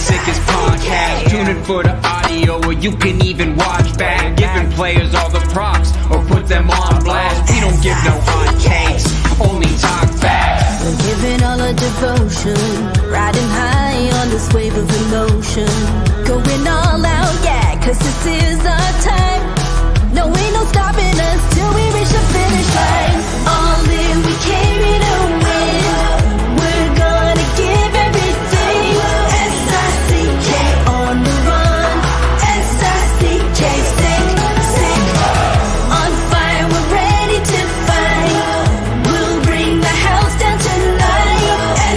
sickest podcast. Tune in for the audio or you can even watch back. Giving players all the props or put them on blast. We don't give no hot takes, only talk facts. We're giving all our devotion, riding high on this wave of emotion. Going all out, yeah, cause this is our time. No, ain't no stopping us till we reach the finish line. All in, we came here to win. We're gonna give everything. S-I-C-K on the run. S-I-C-K, sick. On fire, we're ready to fight. We'll bring the house down tonight.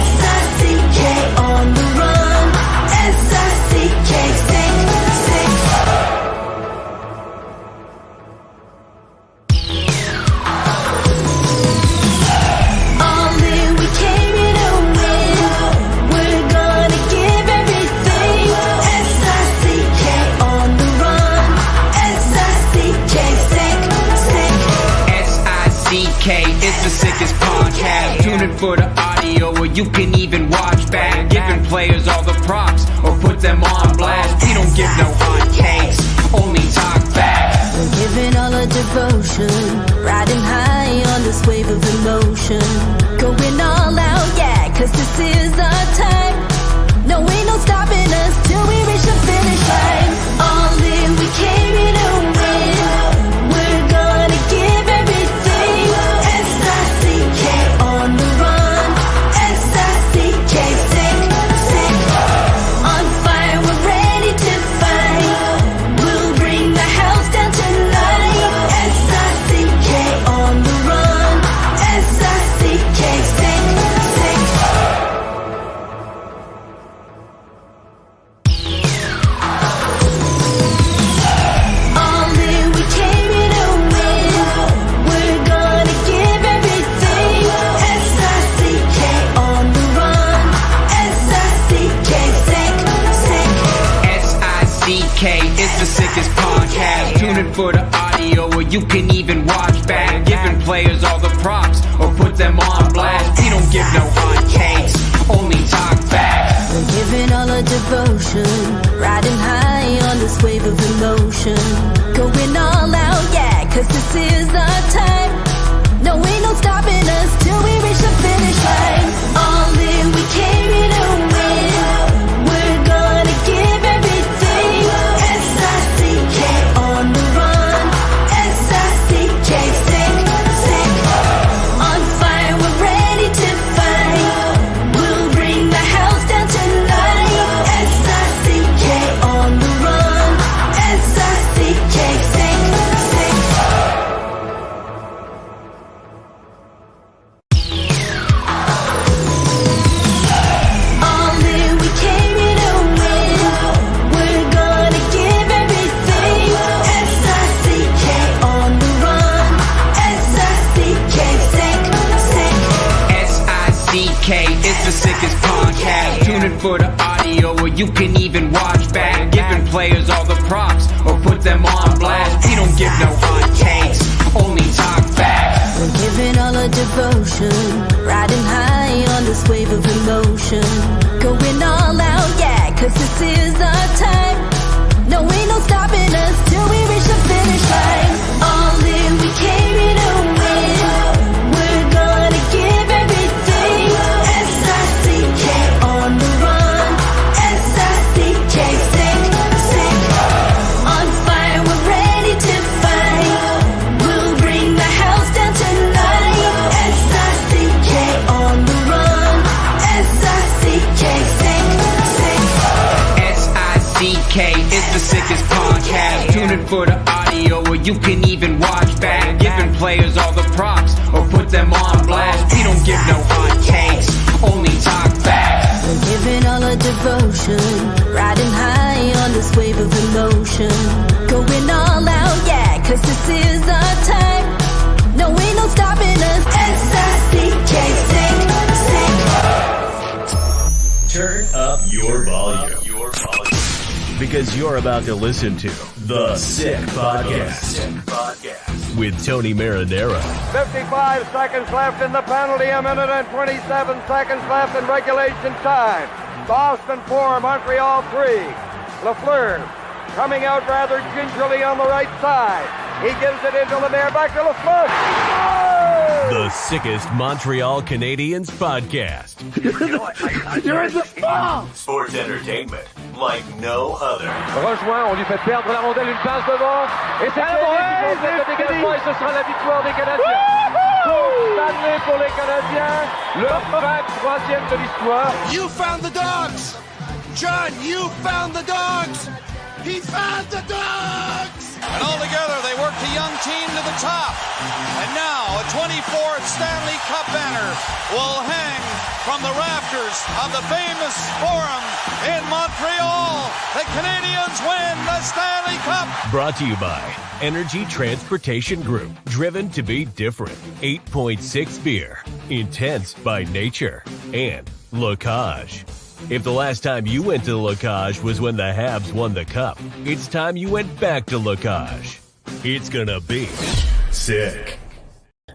S-I-C-K on the run. S-I-C-K, sick. It's the sickest podcast. Tune in for the audio or you can even watch back. Giving players all the props or put them on blast. We don't give no hot takes, only talk facts. We're giving all our devotion, riding high on this wave of emotion. Going all out, yeah, cause this is our time. No, ain't no stopping us till we reach the finish line. All in, we came here to win. We're gonna give everything. S-I-C-K on the run. S-I-C-K, sick. On fire, we're ready to fight. We'll bring the house down tonight. S-I-C-K on the run. S-I-C-K, sick. All in, we came here to win. We're gonna give everything. S-I-C-K on the run. S-I-C-K, sick. S-I-C-K, it's the sickest podcast. Tune in for the audio or you can even watch back. Giving players all the props or put them on blast. We don't give no hot takes, only talk facts. We're giving all our devotion, riding high on this wave of emotion. Going all out, yeah, cause this is our time. No, ain't no stopping us till we reach the finish line. All in, we came here to win. We're gonna give everything. S-I-C-K on the run. S-I-C-K, sick. On fire, we're ready to fight. We'll bring the house down tonight. S-I-C-K on the run. S-I-C-K, sick. All in, we came here to win. We're gonna give everything. S-I-C-K on the run. S-I-C-K, sick. S-I-C-K, it's the sickest podcast. Tune in for the audio or you can even watch back. Giving players all the props or put them on blast. We don't give no hot takes, only talk facts. We're giving all our devotion, riding high on this wave of emotion. Going all out, yeah, cause this is our time. No, ain't no stopping us till we reach the finish line. All in, we came here to win. We're gonna give everything. S-I-C-K on the run. S-I-C-K, sick. On fire, we're ready to fight. We'll bring the house down tonight. S-I-C-K on the run. S-I-C-K, sick. S-I-C-K, it's the sickest podcast. Tune in for the audio or you can even watch back. Giving players all the props or put them on blast. We don't give no hot takes, only talk facts. We're giving all our devotion, riding high on this wave of emotion. Going all out, yeah, cause this is our time. No, ain't no stopping us. S-I-C-K, sick. Turn up your volume. Because you're about to listen to The Sick Podcast with Tony Marinaro. 55 seconds left in the penalty, a minute and 27 seconds left in regulation time. Boston 4, Montreal 3. Lafleur coming out rather gingerly on the right side. He gives it into Lemaire, back to Lafleur. The sickest Montreal Canadiens podcast. You're in the spot! Sports entertainment like no other. Rejoint, on lui fait perdre la rondelle, une passe devant. Et c'est le dégagement et ce sera la victoire des Canadiens. Coupe Stanley pour les Canadiens. Leur 23e de l'histoire. You found the dogs! John, you found the dogs! He found the dogs! And all together, they worked a young team to the top. And now, a 24th Stanley Cup banner will hang from the rafters of the famous Forum in Montreal. The Canadiens win the Stanley Cup. Brought to you by Energy Transportation Group. Driven to be different. 8.6 beer. Intense by nature. And Locage. If the last time you went to Locage was when the Habs won the Cup, it's time you went back to Locage. It's gonna be sick.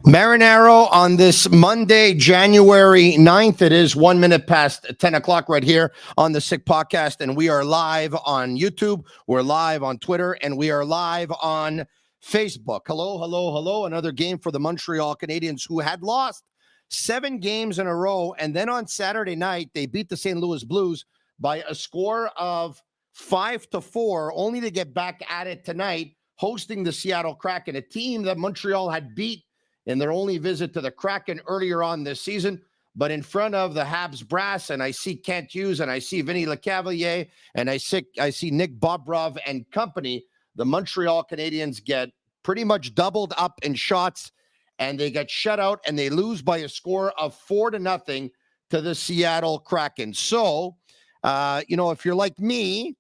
Marinaro on this Monday, January 9th. It is 1 minute past 10 o'clock right here on the Sick Podcast, and we are live on YouTube, we're live on Twitter, and we are live on Facebook. Hello. Another game for the Montreal Canadiens, who had lost 7 games in a row, and then on Saturday night, they beat the St. Louis Blues by a score of 5-4, only to get back at it tonight, hosting the Seattle Kraken, a team that Montreal had beat in their only visit to the Kraken earlier on this season, but in front of the Habs brass, and I see Kent Hughes, and I see Vinny Lecavalier, and I see Nick Bobrov and company, the Montreal Canadiens get pretty much doubled up in shots, and they get shut out, and they lose by a score of 4-0 to the Seattle Kraken. So, if you're like me,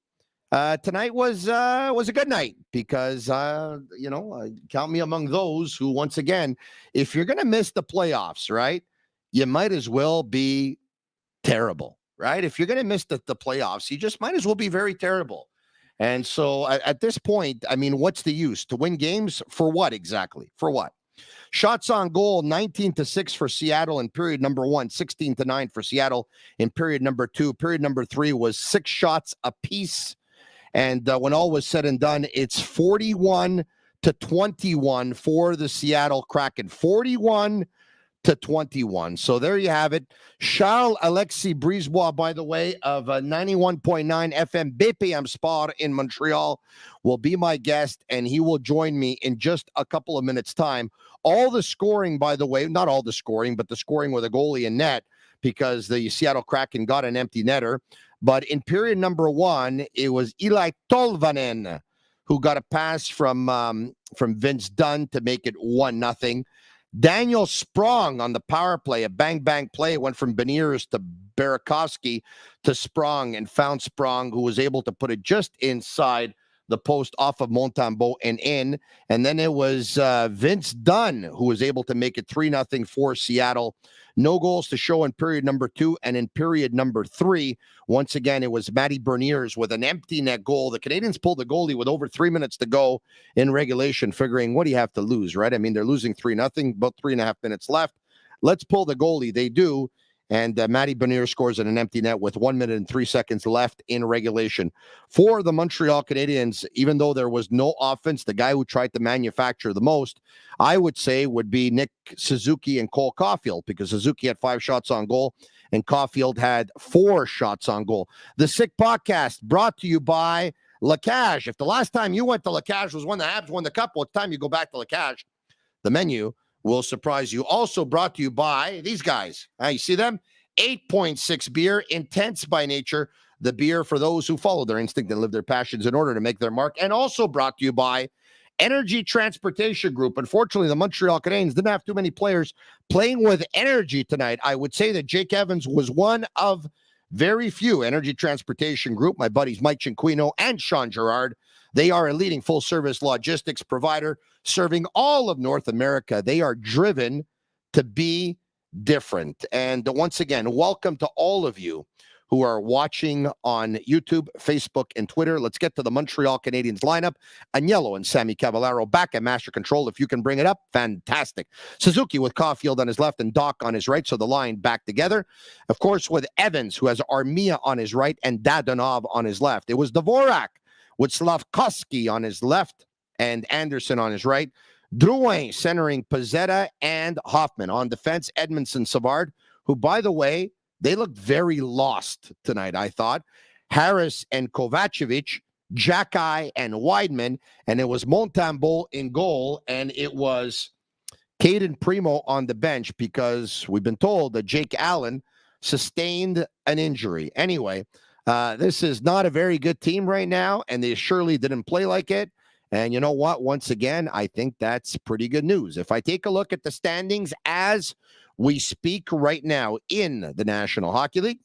tonight was a good night because, count me among those who, once again, if you're going to miss the playoffs, right, you might as well be terrible, right? If you're going to miss the playoffs, you just might as well be very terrible. And so at this point, I mean, what's the use? To win games for what exactly? For what? Shots on goal, 19-6 for Seattle in period number 1, 16-9 for Seattle in period number 2. Period number 3 was 6 shots apiece. And when all was said and done, it's 41-21 for the Seattle Kraken. 41-21. So there you have it. Charles-Alexis Brisebois, by the way, of 91.9 FM BPM Sport in Montreal, will be my guest, and he will join me in just a couple of minutes' time. All the scoring, by the way, not all the scoring, but the scoring with a goalie in net, because the Seattle Kraken got an empty netter. But in period number 1, it was Eli Tolvanen who got a pass from Vince Dunn to make it 1-0. Daniel Sprong on the power play, a bang-bang play, went from Beniers to Burakovsky to Sprong, and found Sprong, who was able to put it just inside the post off of Montembeault and in. And then it was Vince Dunn who was able to make it 3-0 for Seattle. No goals to show in period number 2, and in period number 3, once again, it was Matty Beniers with an empty net goal. The Canadiens pulled the goalie with over 3 minutes to go in regulation, figuring, what do you have to lose, right? I mean, they're losing 3-0, about 3.5 minutes left. Let's pull the goalie. They do. And Matty Beniers scores in an empty net with 1 minute and 3 seconds left in regulation. For the Montreal Canadiens, even though there was no offense, the guy who tried to manufacture the most, I would say, would be Nick Suzuki and Cole Caulfield, because Suzuki had 5 shots on goal and Caulfield had 4 shots on goal. The Sick Podcast brought to you by Lacage. If the last time you went to Lacage was when the Habs won the Cup, well, it's time you go back to Lacage. The menu will surprise you. Also brought to you by these guys. You see them? 8.6 beer, intense by nature. The beer for those who follow their instinct and live their passions in order to make their mark. And also brought to you by Energy Transportation Group. Unfortunately, the Montreal Canadiens didn't have too many players playing with energy tonight. I would say that Jake Evans was one of very few. Energy Transportation Group, my buddies Mike Cinquino and Sean Gerard, they are a leading full-service logistics provider serving all of North America. They are driven to be different. And once again, welcome to all of you who are watching on YouTube, Facebook, and Twitter. Let's get to the Montreal Canadiens lineup. Agnello and Sammy Cavallaro back at master control. If you can bring it up, fantastic. Suzuki with Caulfield on his left and Doc on his right, so the line back together. Of course, with Evans, who has Armia on his right and Dadonov on his left. It was Dvorak with Slafkovsky on his left and Anderson on his right. Drouin centering Pezzetta and Hoffman. On defense, Edmondson, Savard, who, by the way, they looked very lost tonight, I thought. Harris and Kovacevic, Xhekaj and Weidman, and it was Montembeault in goal, and it was Caden Primo on the bench because we've been told that Jake Allen sustained an injury. Anyway, this is not a very good team right now, and they surely didn't play like it. And you know what? Once again, I think that's pretty good news. If I take a look at the standings as we speak right now in the National Hockey League,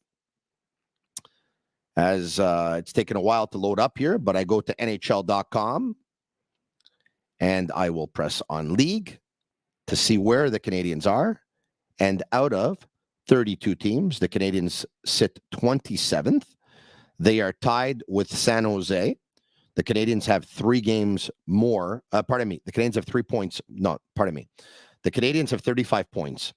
as it's taken a while to load up here, but I go to NHL.com and I will press on League to see where the Canadiens are. And out of 32 teams, the Canadiens sit 27th. They are tied with San Jose. The Canadiens have 3 games more. The Canadiens have 3 points. No, pardon me. The Canadiens have 35 points.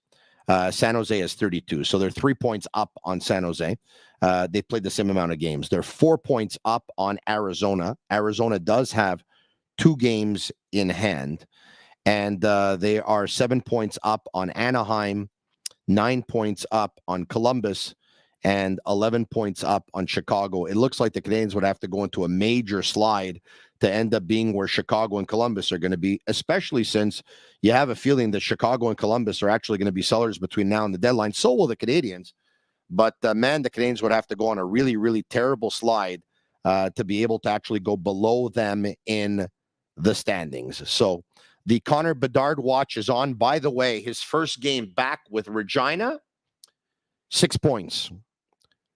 San Jose has 32. So they're 3 points up on San Jose. They played the same amount of games. They're 4 points up on Arizona. Arizona does have 2 games in hand. And they are 7 points up on Anaheim, 9 points up on Columbus, and 11 points up on Chicago. It looks like the Canadiens would have to go into a major slide to end up being where Chicago and Columbus are going to be, especially since you have a feeling that Chicago and Columbus are actually going to be sellers between now and the deadline. So will the Canadiens. But, man, the Canadiens would have to go on a really, really terrible slide to be able to actually go below them in the standings. So the Connor Bedard watch is on. By the way, his first game back with Regina, 6 points.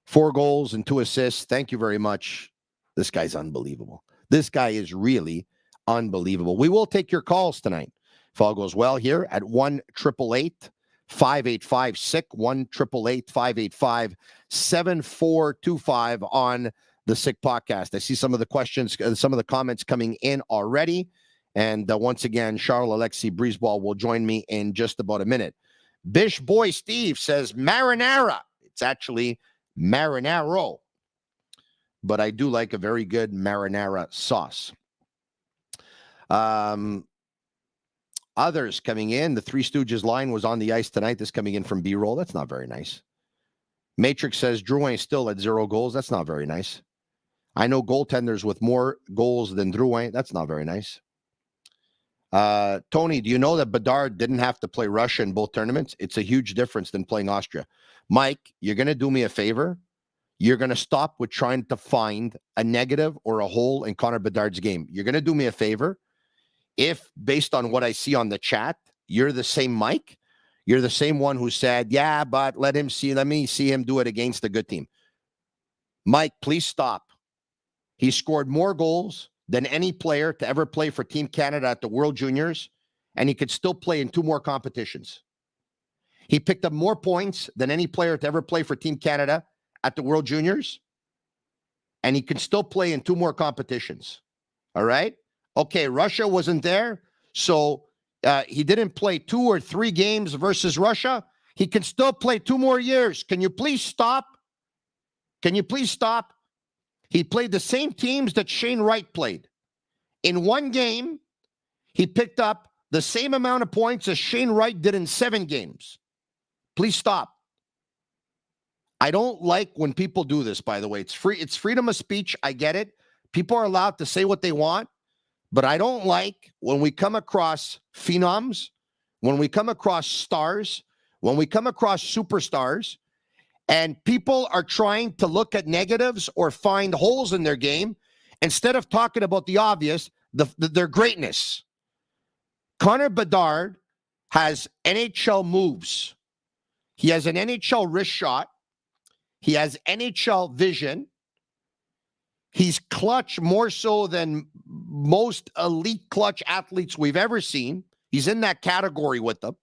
4 goals and 2 assists. Thank you very much. This guy's unbelievable. This guy is really unbelievable. We will take your calls tonight if all goes well here at 1-888-585-SICK, 1-888-585-7425 on the Sick Podcast. I see some of the questions, some of the comments coming in already. And once again, Charles-Alexis Brisebois will join me in just about a minute. Bish Boy Steve says marinara. It's actually Marinaro, but I do like a very good marinara sauce. Others coming in, the Three Stooges line was on the ice tonight. This coming in from B-roll. That's not very nice. Matrix says Drouin still at 0 goals. That's not very nice. I know goaltenders with more goals than Drouin. That's not very nice. Tony, do you know that Bedard didn't have to play Russia in both tournaments? It's a huge difference than playing Austria. Mike, you're going to do me a favor. You're going to stop with trying to find a negative or a hole in Connor Bedard's game. You're going to do me a favor. If, based on what I see on the chat, you're the same Mike, you're the same one who said, yeah, but let me see him do it against a good team. Mike, please stop. He scored more goals than any player to ever play for Team Canada at the World Juniors, and he could still play in 2 more competitions. He picked up more points than any player to ever play for Team Canada at the World Juniors, and he can still play in 2 more competitions. All right? Okay, Russia wasn't there, so he didn't play 2 or 3 games versus Russia. He can still play 2 more years. Can you please stop? Can you please stop? He played the same teams that Shane Wright played. In 1 game, he picked up the same amount of points as Shane Wright did in 7 games. Please stop. I don't like when people do this, by the way. It's free. It's freedom of speech. I get it. People are allowed to say what they want. But I don't like when we come across phenoms, when we come across stars, when we come across superstars, and people are trying to look at negatives or find holes in their game instead of talking about the obvious, their greatness. Connor Bedard has NHL moves. He has an NHL wrist shot. He has NHL vision. He's clutch more so than most elite clutch athletes we've ever seen. He's in that category with them.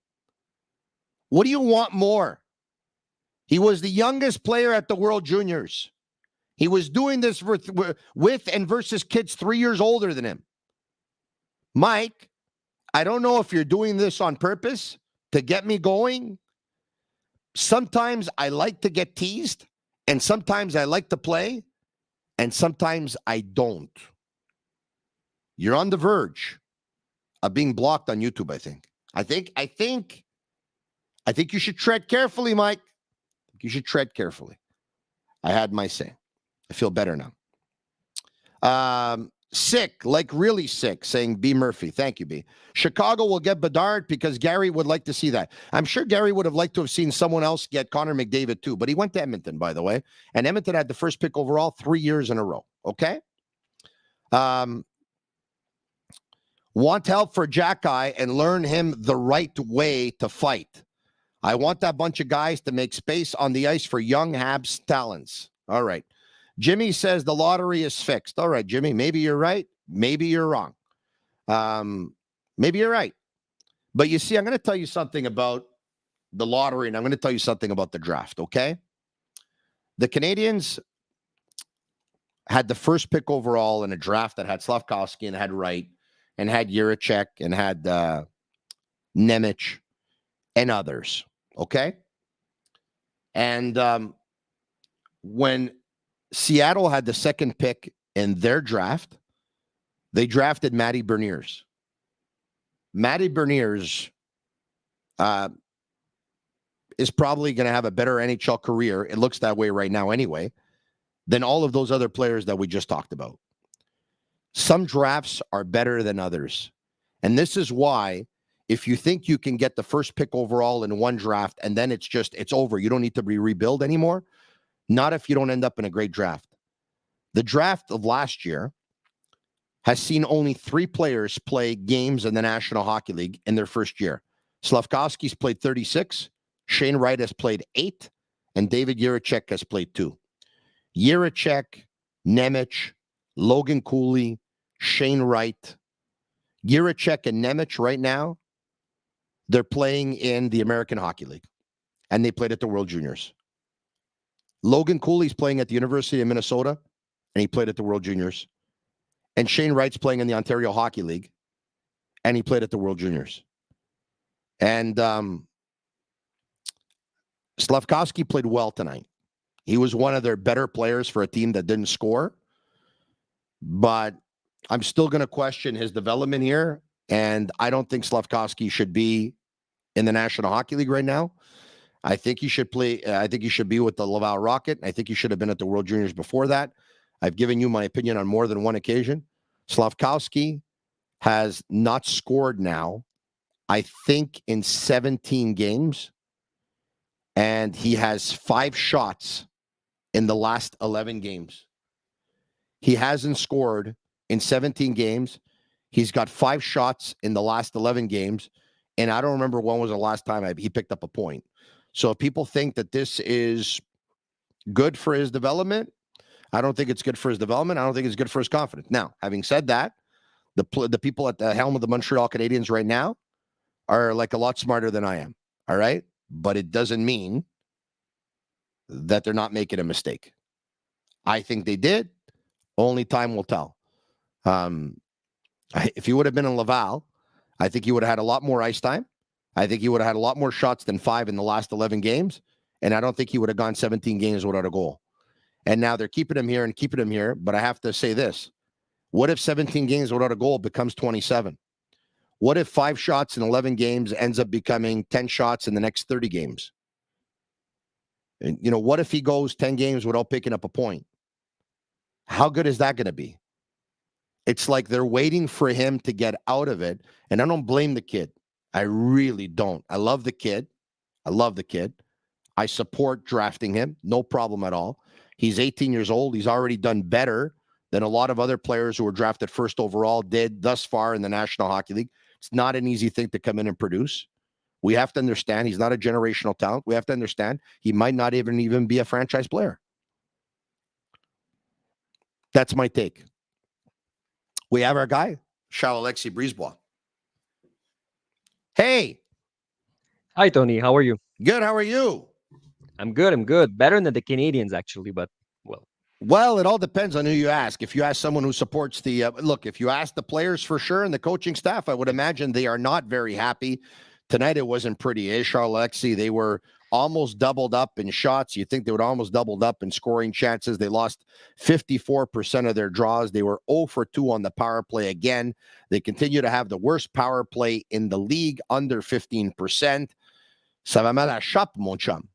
What do you want more? He was the youngest player at the World Juniors. He was doing this with and versus kids 3 years older than him. Mike, I don't know if you're doing this on purpose to get me going. Sometimes I like to get teased, and sometimes I like to play, and sometimes I don't. You're on the verge of being blocked on YouTube, I think. I think you should tread carefully, Mike. You should tread carefully. I had my say. I feel better now. Sick, like really sick, saying B. Murphy. Thank you, B. Chicago will get Bedard because Gary would like to see that. I'm sure Gary would have liked to have seen someone else get Connor McDavid too, but he went to Edmonton, by the way. And Edmonton had the first pick overall 3 years in a row. Okay? Want help for Jack Guy and learn him the right way to fight. I want that bunch of guys to make space on the ice for young Habs talents. All right. Jimmy says the lottery is fixed. All right, Jimmy, maybe you're right. Maybe you're wrong. Maybe you're right. But you see, I'm going to tell you something about the lottery, and I'm going to tell you something about the draft, okay? The Canadians had the first pick overall in a draft that had Slafkovsky and had Wright and had Juracek and had Nemec and others, okay? And when Seattle had the second pick in their draft, they drafted Matty Beniers. Matty Beniers is probably going to have a better NHL career, it looks that way right now anyway, than all of those other players that we just talked about. Some drafts are better than others. And this is why, if you think you can get the first pick overall in one draft and then it's over, you don't need to rebuild anymore, not if you don't end up in a great draft. The draft of last year has seen only 3 players play games in the National Hockey League in their first year. Slafkovsky's played 36, Shane Wright has played 8, and David Juracek has played 2. Juracek, Nemec, Logan Cooley, Shane Wright. Juracek and Nemec right now, they're playing in the American Hockey League, and they played at the World Juniors. Logan Cooley's playing at the University of Minnesota, and he played at the World Juniors. And Shane Wright's playing in the Ontario Hockey League, and he played at the World Juniors. And Slafkovsky played well tonight. He was one of their better players for a team that didn't score. But I'm still going to question his development here, and I don't think Slafkovsky should be in the National Hockey League right now. I think he should play. I think he should be with the Laval Rocket. I think he should have been at the World Juniors before that. I've given you my opinion on more than one occasion. Slafkovsky has not scored now, I think, in 17 games. And he has 5 shots in the last 11 games. He hasn't scored in 17 games. He's got 5 shots in the last 11 games. And I don't remember when was the last time he picked up a point. So if people think that this is good for his development, I don't think it's good for his development. I don't think it's good for his confidence. Now, having said that, the people at the helm of the Montreal Canadiens right now are like a lot smarter than I am. All right? But it doesn't mean that they're not making a mistake. I think they did. Only time will tell. If he would have been in Laval, I think he would have had a lot more ice time. I think he would have had a lot more shots than 5 in the last 11 games. And I don't think he would have gone 17 games without a goal. And now they're keeping him here and keeping him here. But I have to say this. What if 17 games without a goal becomes 27? What if 5 shots in 11 games ends up becoming 10 shots in the next 30 games? And, what if he goes 10 games without picking up a point? How good is that going to be? It's like they're waiting for him to get out of it. And I don't blame the kid. I really don't. I love the kid. I support drafting him. No problem at all. He's 18 years old. He's already done better than a lot of other players who were drafted first overall did thus far in the National Hockey League. It's not an easy thing to come in and produce. We have to understand he's not a generational talent. We have to understand he might not even be a franchise player. That's my take. We have our guy, Charles-Alexis Brisebois. Hey. Hi, Tony. How are you? Good. How are you? I'm good. I'm good. Better than the Canadians, actually, but well. Well, it all depends on who you ask. If you ask someone who supports the look, if you ask the players for sure and the coaching staff, I would imagine they are not very happy. Tonight it wasn't pretty. Charles-Alexis, they were almost doubled up in shots. You think they would almost doubled up in scoring chances. They lost 54% of their draws. They were 0 for 2 on the power play again. They continue to have the worst power play in the league, under 15%. Ça va mal à shop, mon chum.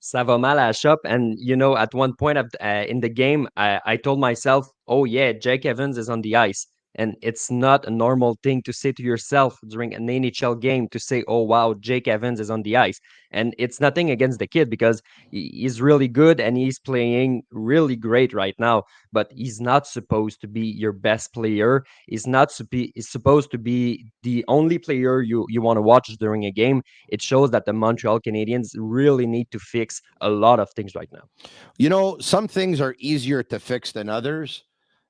Ça va mal à la shop. And, at one point in the game, I told myself, oh, yeah, Jake Evans is on the ice. And it's not a normal thing to say to yourself during an NHL game to say, oh, wow, Jake Evans is on the ice. And it's nothing against the kid because he's really good and he's playing really great right now. But he's not supposed to be your best player. He's not he's supposed to be the only player you want to watch during a game. It shows that the Montreal Canadiens really need to fix a lot of things right now. Some things are easier to fix than others.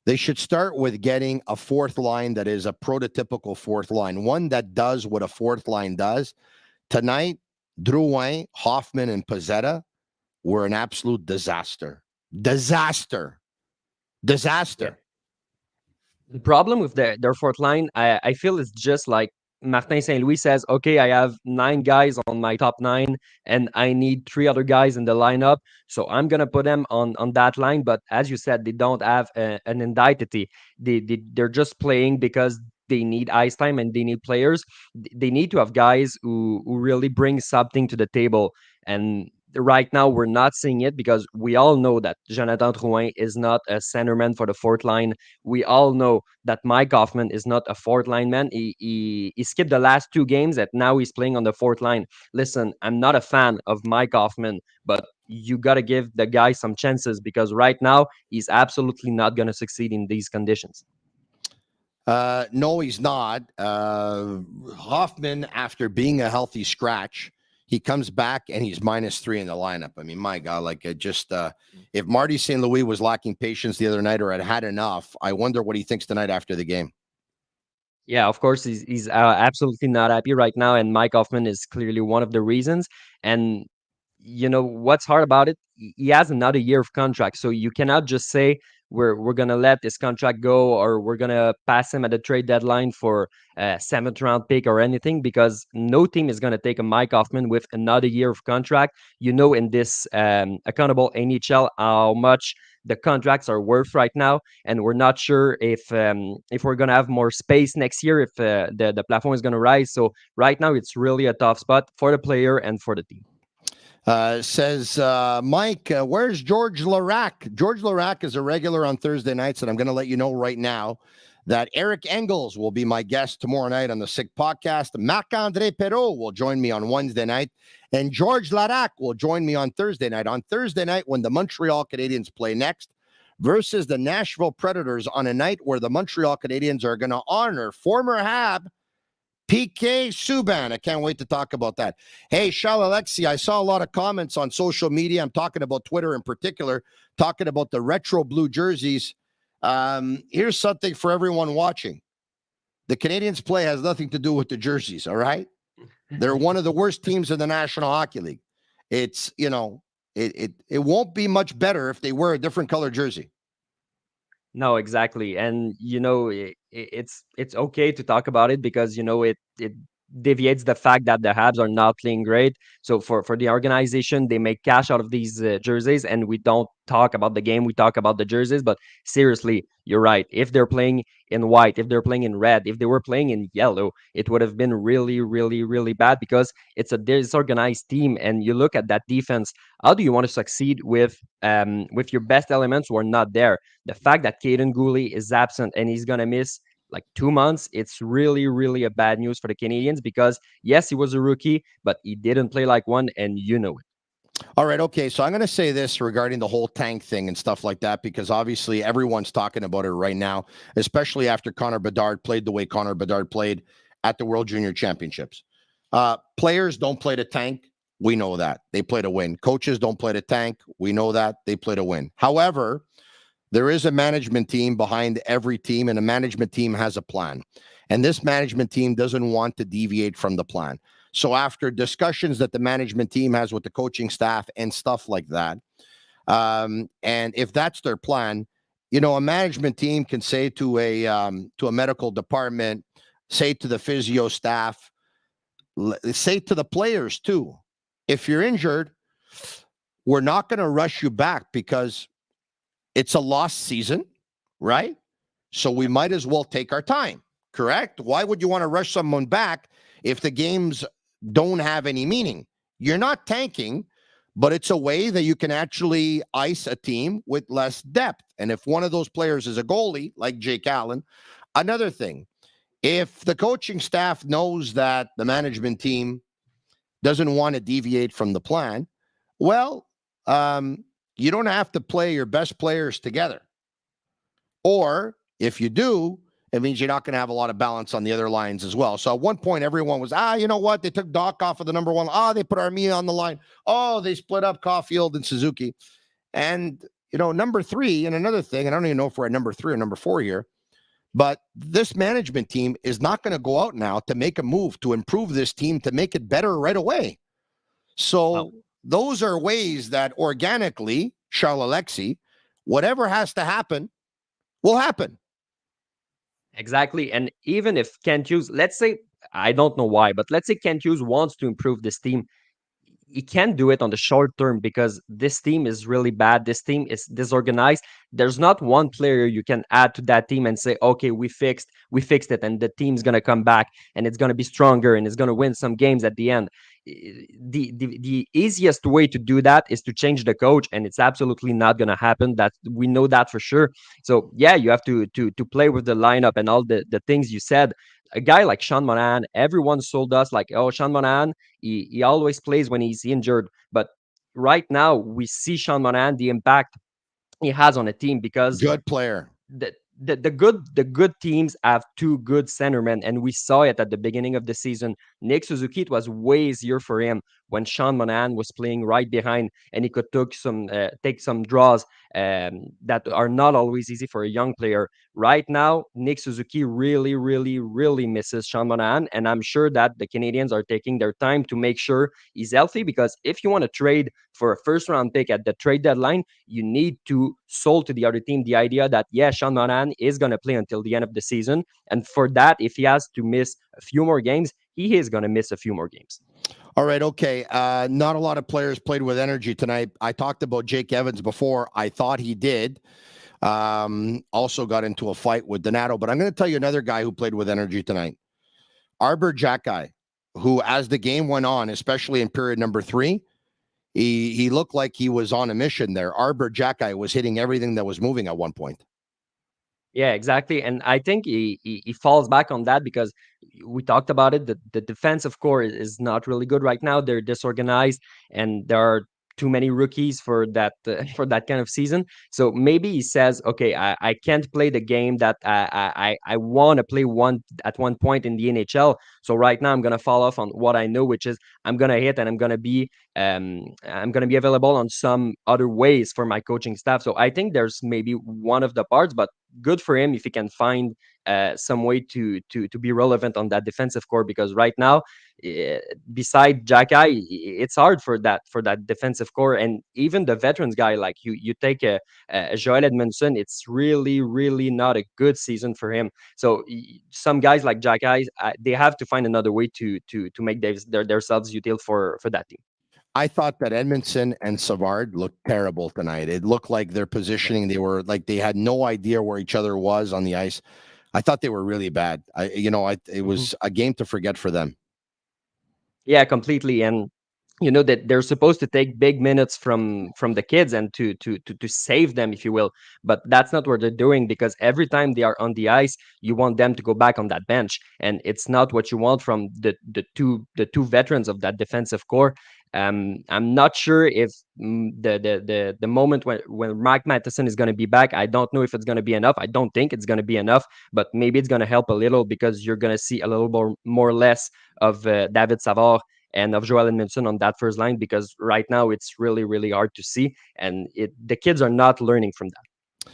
They should start with getting a fourth line that is a prototypical fourth line, one that does what a fourth line does. Tonight, Drouin, Hoffman, and Pizzetta were an absolute disaster. Disaster. The problem with their fourth line, I feel, is just like Martin St. Louis says, okay, I have 9 guys on my top 9, and I need 3 other guys in the lineup, so I'm going to put them on that line. But as you said, they don't have an identity. They're just playing because they need ice time and they need players. They need to have guys who really bring something to the table. And right now, we're not seeing it because we all know that Jonathan Drouin is not a centerman for the fourth line. We all know that Mike Hoffman is not a fourth line man. He skipped the last 2 games and now he's playing on the fourth line. Listen, I'm not a fan of Mike Hoffman, but you got to give the guy some chances because right now he's absolutely not going to succeed in these conditions. No, he's not. Hoffman, after being a healthy scratch, he comes back and he's -3 in the lineup. I mean, my God, if Marty St. Louis was lacking patience the other night or had enough, I wonder what he thinks tonight after the game. Yeah, of course, he's absolutely not happy right now, and Mike Hoffman is clearly one of the reasons. And what's hard about it? He has another year of contract, so you cannot just say we're gonna let this contract go or we're gonna pass him at the trade deadline for a 7th round pick or anything, because no team is gonna take a Mike Hoffman with another year of contract. In this accountable NHL, how much the contracts are worth right now, and we're not sure if we're gonna have more space next year, if the platform is gonna rise. So right now, it's really a tough spot for the player and for the team. Says Mike, where's George Larac? George Larac is a regular on Thursday nights, and I'm going to let you know right now that Eric Engels will be my guest tomorrow night on the Sick Podcast. Marc-André Perreault will join me on Wednesday night, and George Larac will join me on Thursday night. On Thursday night, when the Montreal Canadiens play next versus the Nashville Predators, on a night where the Montreal Canadiens are going to honor former Hab PK Subban. I can't wait to talk about that. Hey, Charles-Alexis, I saw a lot of comments on social media. I'm talking about Twitter in particular, talking about the retro blue jerseys. Here's something for everyone watching. The Canadiens play has nothing to do with the jerseys, all right? They're one of the worst teams in the National Hockey League. It's, it won't be much better if they wear a different color jersey. No, exactly. And it's okay to talk about it because it deviates the fact that the Habs are not playing great. So for the organization, they make cash out of these jerseys, and we don't talk about the game, we talk about the jerseys. But seriously, you're right. If they're playing in white, if they're playing in red, if they were playing in yellow, it would have been really, really, really bad because it's a disorganized team. And you look at that defense, how do you want to succeed with your best elements who are not there? The fact that Caden Gooley is absent and he's gonna miss like 2 months, it's really, really a bad news for the Canadiens because yes, he was a rookie, but he didn't play like one, and you know it. All right. Okay. So I'm going to say this regarding the whole tank thing and stuff like that, because obviously everyone's talking about it right now, especially after Connor Bedard played the way Connor Bedard played at the World Junior Championships. Players don't play to tank. We know that. They play to win. Coaches don't play to tank. We know that. They play to win. However, There is a management team behind every team, and a management team has a plan. And this management team doesn't want to deviate from the plan. So after discussions that the management team has with the coaching staff and stuff like that, and if that's their plan, a management team can say to a medical department, say to the physio staff, say to the players too, if you're injured, we're not going to rush you back because it's a lost season, right? So we might as well take our time, correct? Why would you want to rush someone back if the games don't have any meaning? You're not tanking, but it's a way that you can actually ice a team with less depth. And if one of those players is a goalie, like Jake Allen, another thing, if the coaching staff knows that the management team doesn't want to deviate from the plan, well, you don't have to play your best players together. Or if you do, it means you're not going to have a lot of balance on the other lines as well. So at one point, everyone was, you know what? They took Doc off of the number one. They put Armia on the line. They split up Caulfield and Suzuki. And, number three, and another thing, and I don't even know if we're at number 3 or number 4 here, but this management team is not going to go out now to make a move to improve this team, to make it better right away. So those are ways that organically, Charles-Alexis, whatever has to happen will happen. Exactly. And even if Kent Hughes, let's say, I don't know why, but let's say Kent Hughes wants to improve this team, he can't do it on the short term because this team is really bad. This team is disorganized. There's not one player you can add to that team and say, okay, we fixed it, and the team's gonna come back and it's gonna be stronger and it's gonna win some games at the end. The easiest way to do that is to change the coach, and it's absolutely not gonna happen. That we know that for sure. So yeah, you have to play with the lineup and all the things you said. A guy like Sean Monahan, everyone sold us like, oh, Sean Monahan, he always plays when he's injured. But right now, we see Sean Monahan, the impact he has on a team, because good player. The good teams have two good centermen, and we saw it at the beginning of the season. Nick Suzuki, it was way easier for him when Sean Monahan was playing right behind, and he could take some draws that are not always easy for a young player. Right now, Nick Suzuki really, really, really misses Sean Monahan, and I'm sure that the Canadians are taking their time to make sure he's healthy, because if you want to trade for a first-round pick at the trade deadline, you need to sold to the other team the idea that, yeah, Sean Monahan is going to play until the end of the season. And for that, if he has to miss a few more games, he is going to miss a few more games. All right, okay. Not a lot of players played with energy tonight. I talked about Jake Evans before. I thought he did. Also got into a fight with Donato. But I'm going to tell you another guy who played with energy tonight. Arber Xhekaj, who, as the game went on, especially in period number 3, he looked like he was on a mission there. Arber Xhekaj was hitting everything that was moving at one point. Yeah, exactly. And I think he falls back on that because we talked about it. The defensive core is not really good right now. They're disorganized, and there are too many rookies for that for that kind of season. So maybe he says, okay, I can't play the game that I want to play at one point in the NHL. So right now I'm gonna fall off on what I know, which is I'm gonna hit, and I'm gonna be available on some other ways for my coaching staff. So I think there's maybe one of the parts, but good for him if he can find some way to be relevant on that defensive core, because right now, beside Xhekaj, it's hard for that defensive core, and even the veterans guy, like you take a Joel Edmondson, it's really, really not a good season for him. So some guys like Xhekaj, they have to find another way to make themselves util for that team. I thought that Edmondson and Savard looked terrible tonight. It looked like their positioning, they were like they had no idea where each other was on the ice. I thought they were really bad. It was a game to forget for them. Yeah, completely. And you know that they're supposed to take big minutes from the kids and to save them, if you will, but that's not what they're doing, because every time they are on the ice, you want them to go back on that bench, and it's not what you want from the two veterans of that defensive core. I'm not sure if the moment when Mike Matheson is going to be back, I don't know if it's going to be enough. I don't think it's going to be enough, but maybe it's going to help a little, because you're going to see a little more less of David Savard and of Joel Edmondson on that first line, because right now it's really, really hard to see, and the kids are not learning from that.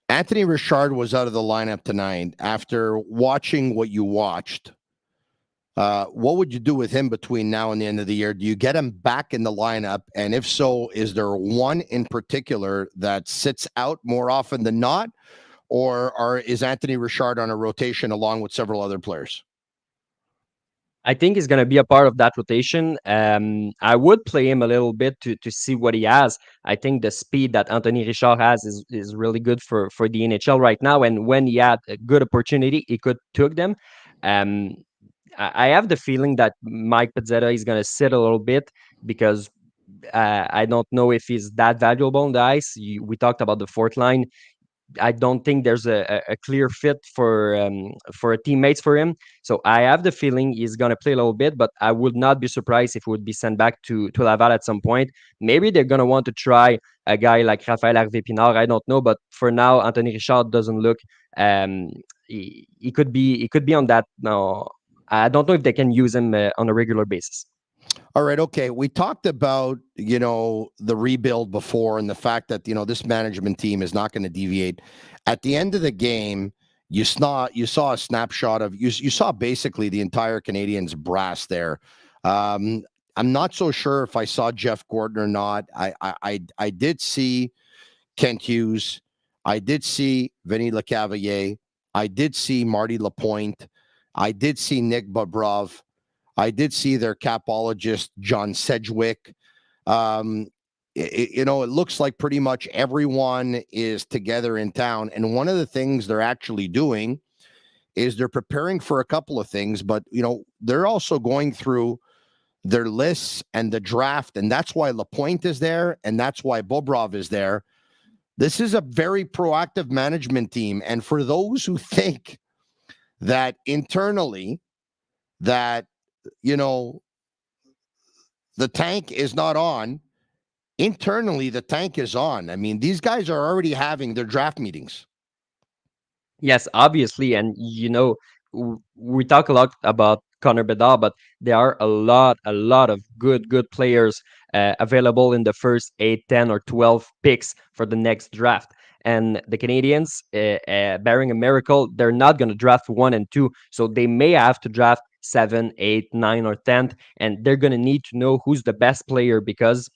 Anthony Richard was out of the lineup tonight. After watching what you watched, what would you do with him between now and the end of the year? Do you get him back in the lineup? And if so, is there one in particular that sits out more often than not? Or is Anthony Richard on a rotation along with several other players? I think he's going to be a part of that rotation. I would play him a little bit to see what he has. I think the speed that Anthony Richard has is really good for the NHL right now. And when he had a good opportunity, he could took them. Um, I have the feeling that Mike Pizzetta is going to sit a little bit because I don't know if he's that valuable on the ice. We talked about the fourth line. I don't think there's a clear fit for teammates for him. So I have the feeling he's gonna play a little bit, but I would not be surprised if he would be sent back to Laval at some point. Maybe they're gonna want to try a guy like Raphaël Harvey-Pinard. I don't know, but for now, Anthony Richard doesn't look. Um, he could be on that. No, I don't know if they can use him on a regular basis. All right. Okay. We talked about, the rebuild before and the fact that, this management team is not going to deviate. At the end of the game, you saw a snapshot of, you saw basically the entire Canadiens brass there. I'm not so sure if I saw Jeff Gordon or not. I did see Kent Hughes. I did see Vinny Lecavalier. I did see Marty Lapointe. I did see Nick Bobrov. I did see their capologist, John Sedgwick. It looks like pretty much everyone is together in town. And one of the things they're actually doing is they're preparing for a couple of things, but, they're also going through their lists and the draft. And that's why Lapointe is there. And that's why Bobrov is there. This is a very proactive management team. And for those who think that internally that, the tank is not on. Internally, the tank is on. I mean, these guys are already having their draft meetings. Yes, obviously, and we talk a lot about Connor Bedard, but there are a lot of good players available in the first 8, 10, or 12 picks for the next draft. And the Canadiens, barring a miracle, they're not going to draft 1 and 2, so they may have to draft 7, 8, 9, or 10th, and they're going to need to know who's the best player because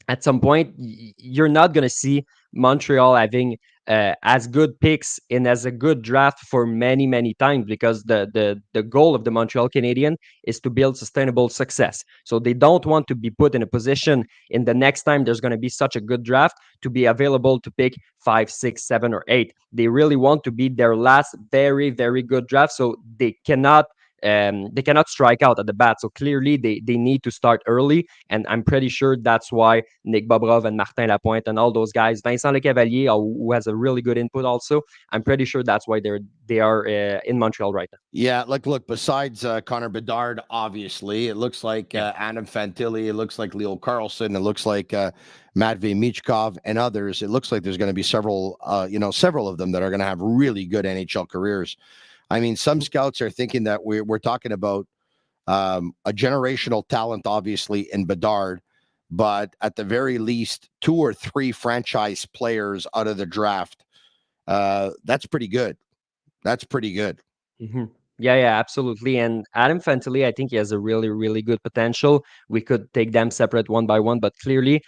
at some point you're not going to see Montreal having as good picks and as a good draft for many times because the goal of the Montreal Canadiens is to build sustainable success. So they don't want to be put in a position in the next time there's going to be such a good draft to be available to pick 5, 6, 7, or 8. They really want to be their last very good draft, so they cannot strike out at the bat. So clearly they need to start early. And I'm pretty sure that's why Nick Bobrov and Martin Lapointe and all those guys, Vincent Lecavalier, who has a really good input also, I'm pretty sure that's why they are in Montreal right now. Yeah, look, besides Connor Bedard, obviously, it looks like Adam Fantilli, it looks like Leo Carlson, it looks like Matvey Michkov and others. It looks like there's going to be several of them that are going to have really good NHL careers. I mean, some scouts are thinking that we're talking about a generational talent, obviously, in Bedard, but at the very least, 2 or 3 franchise players out of the draft. That's pretty good. That's pretty good. Mm-hmm. Yeah, absolutely. And Adam Fantilli, I think he has a really good potential. We could take them separate one by one, but clearly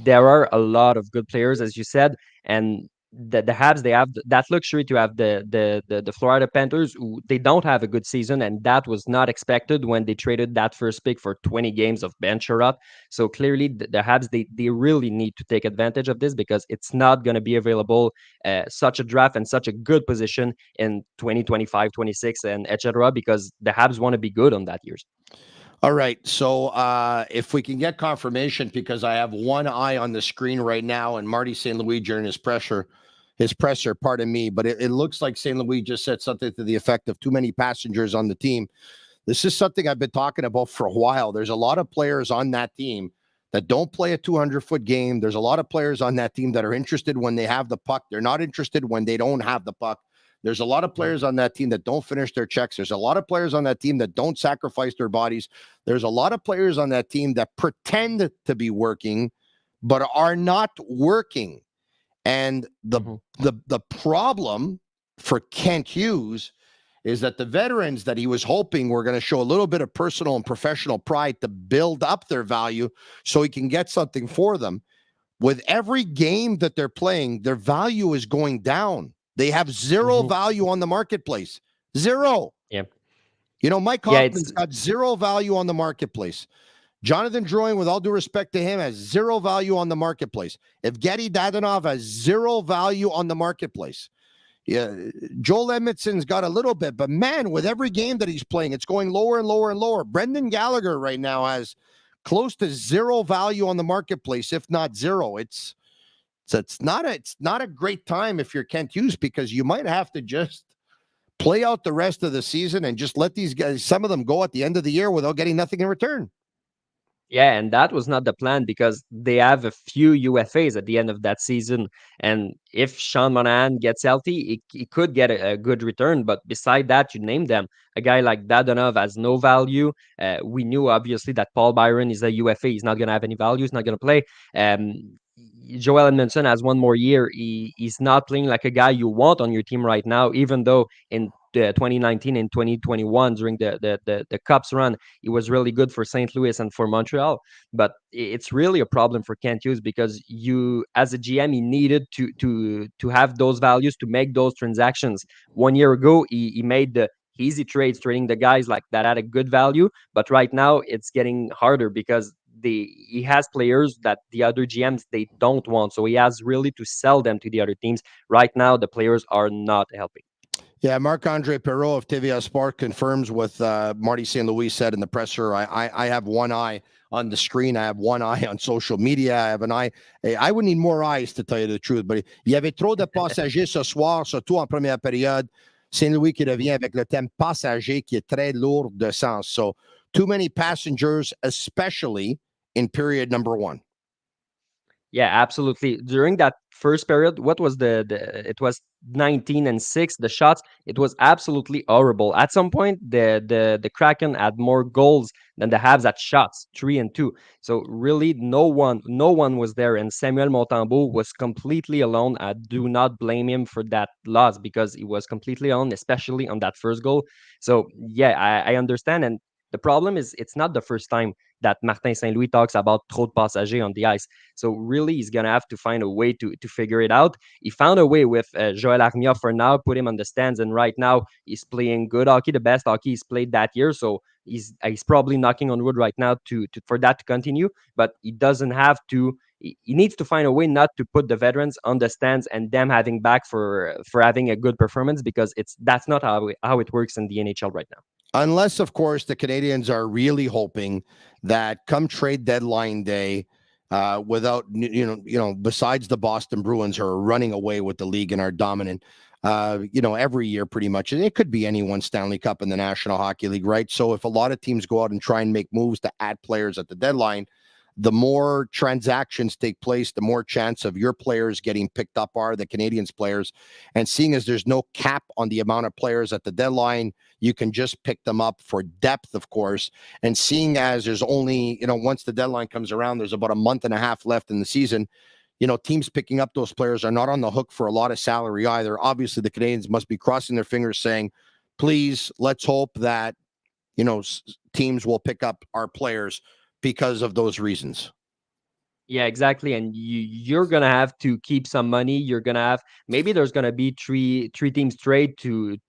there are a lot of good players, as you said, and the Habs, they have that luxury to have the Florida Panthers, who they don't have a good season, and that was not expected when they traded that first pick for 20 games of bench rot. So clearly, the Habs, they really need to take advantage of this because it's not going to be available such a draft and such a good position in 2025, 26, and etc. because the Habs want to be good on that years. All right. So if we can get confirmation, because I have one eye on the screen right now, and Marty St. Louis during his presser, pardon me, but it looks like St. Louis just said something to the effect of too many passengers on the team. This is something I've been talking about for a while. There's a lot of players on that team that don't play a 200-foot game. There's a lot of players on that team that are interested when they have the puck. They're not interested when they don't have the puck. There's a lot of players on that team that don't finish their checks. There's a lot of players on that team that don't sacrifice their bodies. There's a lot of players on that team that pretend to be working, but are not working. And the problem for Kent Hughes is that the veterans that he was hoping were going to show a little bit of personal and professional pride to build up their value so he can get something for them. With every game that they're playing, their value is going down. They have zero value on the marketplace. Zero. Yeah. You know, Mike Hoffman's got zero value on the marketplace. Jonathan Drouin, with all due respect to him, has zero value on the marketplace. Evgeny Dadonov has zero value on the marketplace. Yeah, Joel Edmondson's got a little bit, but man, with every game that he's playing, it's going lower and lower and lower. Brendan Gallagher right now has close to zero value on the marketplace, if not zero. It's not a great time if you're Kent Hughes, because you might have to just play out the rest of the season and just let these guys, some of them, go at the end of the year without getting nothing in return. Yeah, and that was not the plan because they have a few UFAs at the end of that season. And if Sean Monahan gets healthy, he could get a good return. But beside that, you name them. A guy like Dadonov has no value. We knew, obviously, that Paul Byron is a UFA. He's not going to have any value. He's not going to play. Joel Edmondson has one more year. He's not playing like a guy you want on your team right now, even though in 2019 and 2021 during the Cups run, it was really good for St. Louis and for Montreal. But it's really a problem for Kent Hughes because you, as a GM, he needed to have those values to make those transactions. 1 year ago, he made the easy trades, trading the guys like that had a good value. But right now, it's getting harder because he has players that the other GMs they don't want. So he has really to sell them to the other teams. Right now, the players are not helping. Yeah, Marc-Andre Perreault of TVA Sport confirms what Marty St. Louis said in the presser. I have one eye on the screen. I have one eye on social media. I have an eye. I would need more eyes, to tell you the truth. But il y avait trop de passagers ce soir, surtout en première période. St. Louis qui revient avec le thème passager qui est très lourd de sens. So too many passengers, especially in period number one. Yeah, absolutely. During that first period, what was it was 19-6, the shots. It was absolutely horrible. At some point, the Kraken had more goals than the Habs had shots, 3-2. So really no one was there. And Samuel Montembeault was completely alone. I do not blame him for that loss because he was completely alone, especially on that first goal. So yeah, I understand. And the problem is it's not the first time that Martin St. Louis talks about trop de passagers on the ice. So really, he's going to have to find a way to figure it out. He found a way with Joel Armia for now, put him on the stands, and right now he's playing good hockey, the best hockey he's played that year. So he's probably knocking on wood right now for that to continue, but he doesn't have to. He needs to find a way not to put the veterans on the stands and them having back for having a good performance, because that's not how it works in the NHL right now. Unless, of course, the Canadians are really hoping that come trade deadline day, without, besides the Boston Bruins, who are running away with the league and are dominant, every year pretty much. And it could be any one Stanley Cup in the National Hockey League, right? So if a lot of teams go out and try and make moves to add players at the deadline, the more transactions take place, the more chance of your players getting picked up are the Canadians players. And seeing as there's no cap on the amount of players at the deadline, you can just pick them up for depth, of course. And seeing as there's only, once the deadline comes around, there's about a month and a half left in the season, teams picking up those players are not on the hook for a lot of salary either. Obviously, the Canadians must be crossing their fingers saying, please, let's hope that, teams will pick up our players because of those reasons. Yeah, exactly. And you're gonna have to keep some money. You're gonna have, maybe there's gonna be three teams trade to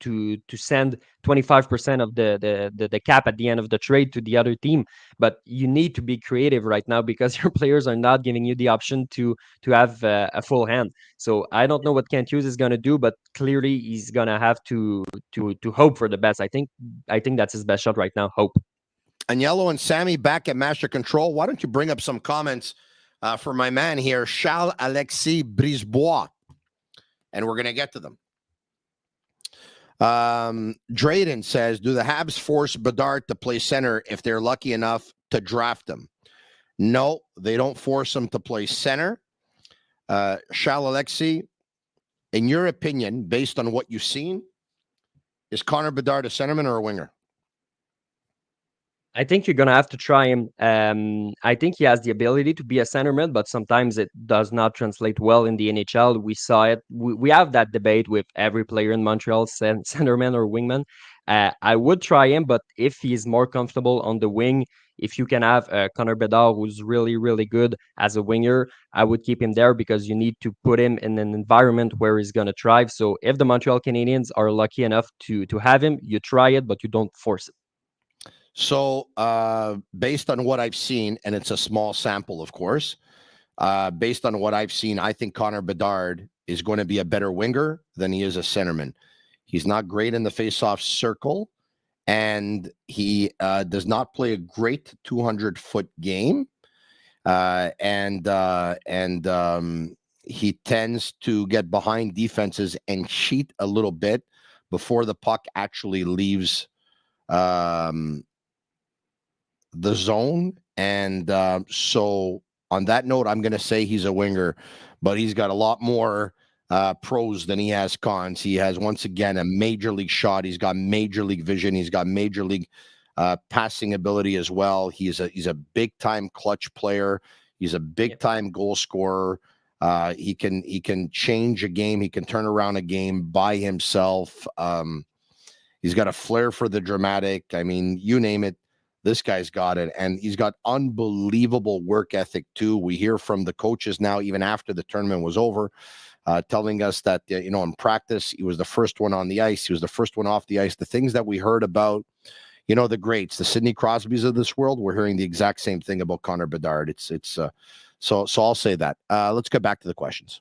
send 25% of the cap at the end of the trade to the other team. But you need to be creative right now because your players are not giving you the option to have a full hand. So I don't know what Kent Hughes is gonna do, but clearly he's gonna have to hope for the best. I think that's his best shot right now. Hope. Agnello and Sammy back at Master Control. Why don't you bring up some comments for my man here, Charles-Alexis Brisebois, and we're going to get to them. Drayden says, do the Habs force Bedard to play center if they're lucky enough to draft him? No, they don't force him to play center. Charles-Alexis, in your opinion, based on what you've seen, is Connor Bedard a centerman or a winger? I think you're gonna have to try him. I think he has the ability to be a centerman, but sometimes it does not translate well in the NHL. We saw it. We have that debate with every player in Montreal, centerman or wingman. I would try him, but if he's more comfortable on the wing, if you can have Connor Bedard, who's really, really good as a winger, I would keep him there because you need to put him in an environment where he's gonna thrive. So if the Montreal Canadiens are lucky enough to have him, you try it, but you don't force it. So, based on what I've seen, and it's a small sample, of course, based on what I've seen, I think Connor Bedard is going to be a better winger than he is a centerman. He's not great in the face-off circle, and he does not play a great 200-foot game. He tends to get behind defenses and cheat a little bit before the puck actually leaves the zone. And so on that note, I'm going to say he's a winger, but he's got a lot more pros than he has cons. He has, once again, a major league shot. He's got major league vision. He's got major league passing ability as well. He's a big time clutch player. He's a big time goal scorer. He can change a game. He can turn around a game by himself. He's got a flair for the dramatic. I mean, you name it, this guy's got it. And he's got unbelievable work ethic too. We hear from the coaches now, even after the tournament was over, telling us that, in practice, he was the first one on the ice. He was the first one off the ice. The things that we heard about, the greats, the Sidney Crosbys of this world, we're hearing the exact same thing about Connor Bedard. So I'll say that. Let's get back to the questions.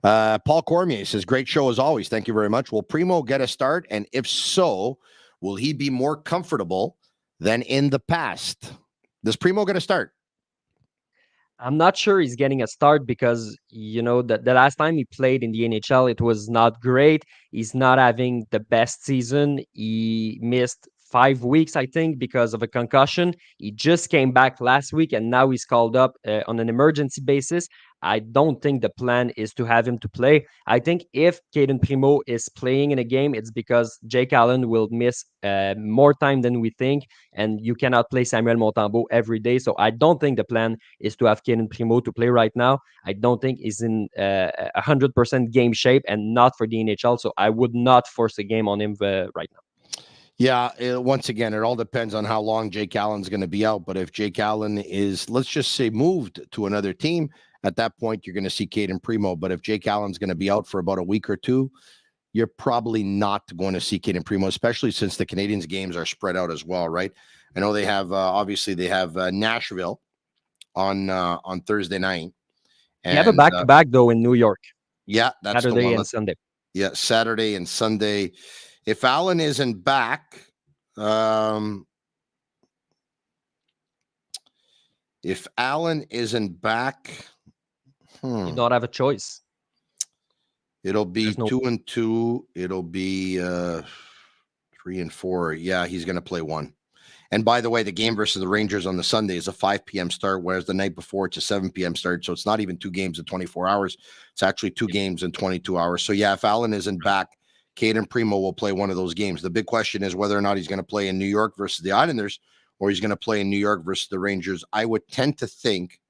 Paul Cormier says, great show as always. Thank you very much. Will Primo get a start? And if so, will he be more comfortable than in the past? Does Primo get a start? I'm not sure he's getting a start because, the last time he played in the NHL, it was not great. He's not having the best season. He missed 5 weeks, I think, because of a concussion. He just came back last week, and now he's called up on an emergency basis. I don't think the plan is to have him to play. I think if Caden Primo is playing in a game, it's because Jake Allen will miss more time than we think, and you cannot play Samuel Montembeault every day. So I don't think the plan is to have Caden Primo to play right now. I don't think he's in 100% game shape and not for the NHL. So I would not force a game on him right now. Yeah, once again, it all depends on how long Jake Allen's going to be out. But if Jake Allen is, let's just say, moved to another team, at that point, you're going to see Caden Primo. But if Jake Allen's going to be out for about a week or two, you're probably not going to see Caden Primo, especially since the Canadiens games are spread out as well, right? I know they have, obviously, they have Nashville on Thursday night. And, you have a back-to-back, though, in New York. Yeah, that's Saturday the one. and Sunday. Yeah, Saturday and Sunday. If Allen isn't back, you don't have a choice. It'll be 2-2. It'll be 3-4. Yeah, he's going to play one. And by the way, the game versus the Rangers on the Sunday is a 5 p.m. start, whereas the night before it's a 7 p.m. start. So it's not even 2 games in 24 hours. It's actually 2 games in 22 hours. So yeah, if Allen isn't back, Caden Primo will play one of those games. The big question is whether or not he's going to play in New York versus the Islanders, or he's going to play in New York versus the Rangers. I would tend to think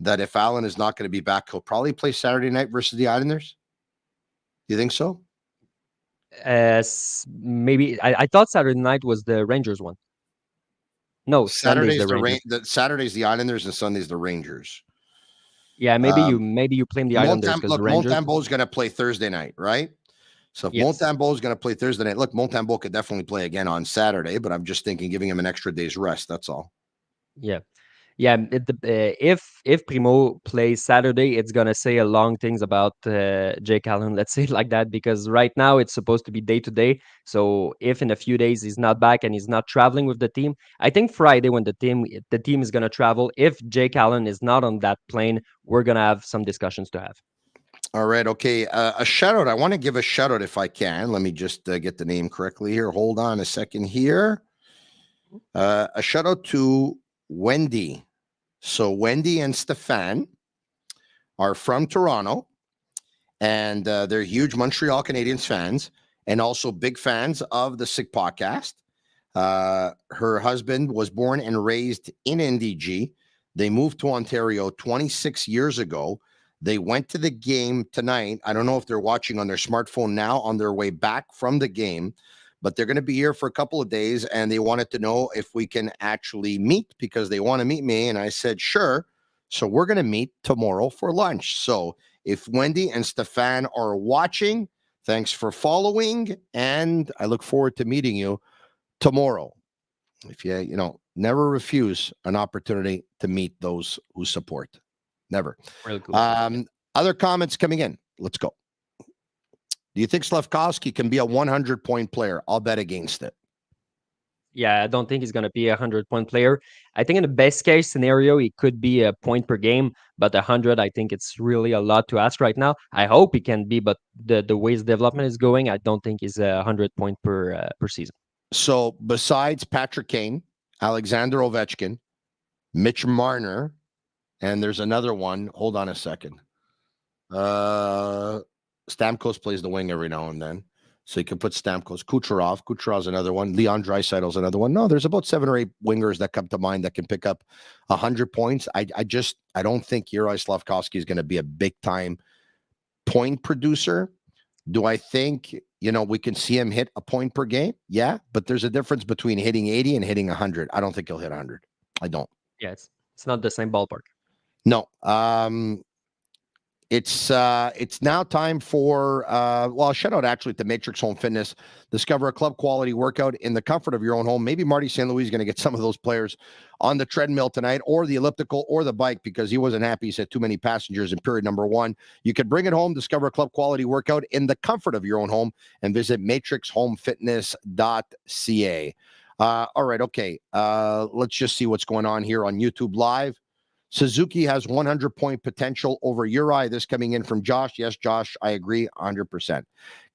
that if Allen is not going to be back, he'll probably play Saturday night versus the Islanders. Do you think so? Maybe. I thought Saturday night was the Rangers one. No, Sunday's the Rangers. Saturday's the Islanders and Sunday's the Rangers. Yeah, maybe you blame the Islanders because the Rangers. Montembeault's going to play Thursday night, right? So if Montembeault is going to play Thursday night, look, Montembeault could definitely play again on Saturday, but I'm just thinking giving him an extra day's rest. That's all. Yeah. If Primo plays Saturday, it's going to say a long things about Jake Allen, let's say it like that, because right now it's supposed to be day to day. So if in a few days he's not back and he's not traveling with the team, I think Friday when the team is going to travel, if Jake Allen is not on that plane, we're going to have some discussions to have. All right. Okay. A shout out. I want to give a shout out if I can. Let me just get the name correctly here. Hold on a second here. A shout out to Wendy. So Wendy and Stefan are from Toronto, and they're huge Montreal Canadiens fans and also big fans of the Sick Podcast. Her husband was born and raised in NDG. They moved to Ontario 26 years ago. They went to the game tonight. I don't know if they're watching on their smartphone now on their way back from the game, but they're going to be here for a couple of days, and they wanted to know if we can actually meet because they want to meet me. And I said, sure. So we're going to meet tomorrow for lunch. So if Wendy and Stefan are watching, thanks for following, and I look forward to meeting you tomorrow. If you never refuse an opportunity to meet those who support. Never. Really cool. Other comments coming in. Let's go. Do you think Slafkovsky can be a 100-point player? I'll bet against it. Yeah, I don't think he's going to be a 100-point player. I think in the best case scenario, he could be a point per game, but 100, I think it's really a lot to ask right now. I hope he can be, but the way his development is going, I don't think he's a 100-point per season. So besides Patrick Kane, Alexander Ovechkin, Mitch Marner, and there's another one. Hold on a second. Stamkos plays the wing every now and then. So you can put Stamkos. Kucherov's another one. Leon Draisaitl's another one. No, there's about 7 or 8 wingers that come to mind that can pick up 100 points. I don't think Juraj Slafkovsky is going to be a big-time point producer. Do I think, we can see him hit a point per game? Yeah, but there's a difference between hitting 80 and hitting 100. I don't think he'll hit 100. I don't. Yeah, it's not the same ballpark. No. It's now time for, shout out actually to Matrix Home Fitness. Discover a club quality workout in the comfort of your own home. Maybe Marty St. Louis is going to get some of those players on the treadmill tonight or the elliptical or the bike because he wasn't happy. He said too many passengers in period number 1. You could bring it home, discover a club quality workout in the comfort of your own home, and visit matrixhomefitness.ca. All right. Okay. Let's just see what's going on here on YouTube Live. Suzuki has 100-point potential over Uri. This coming in from Josh. Yes, Josh, I agree 100%.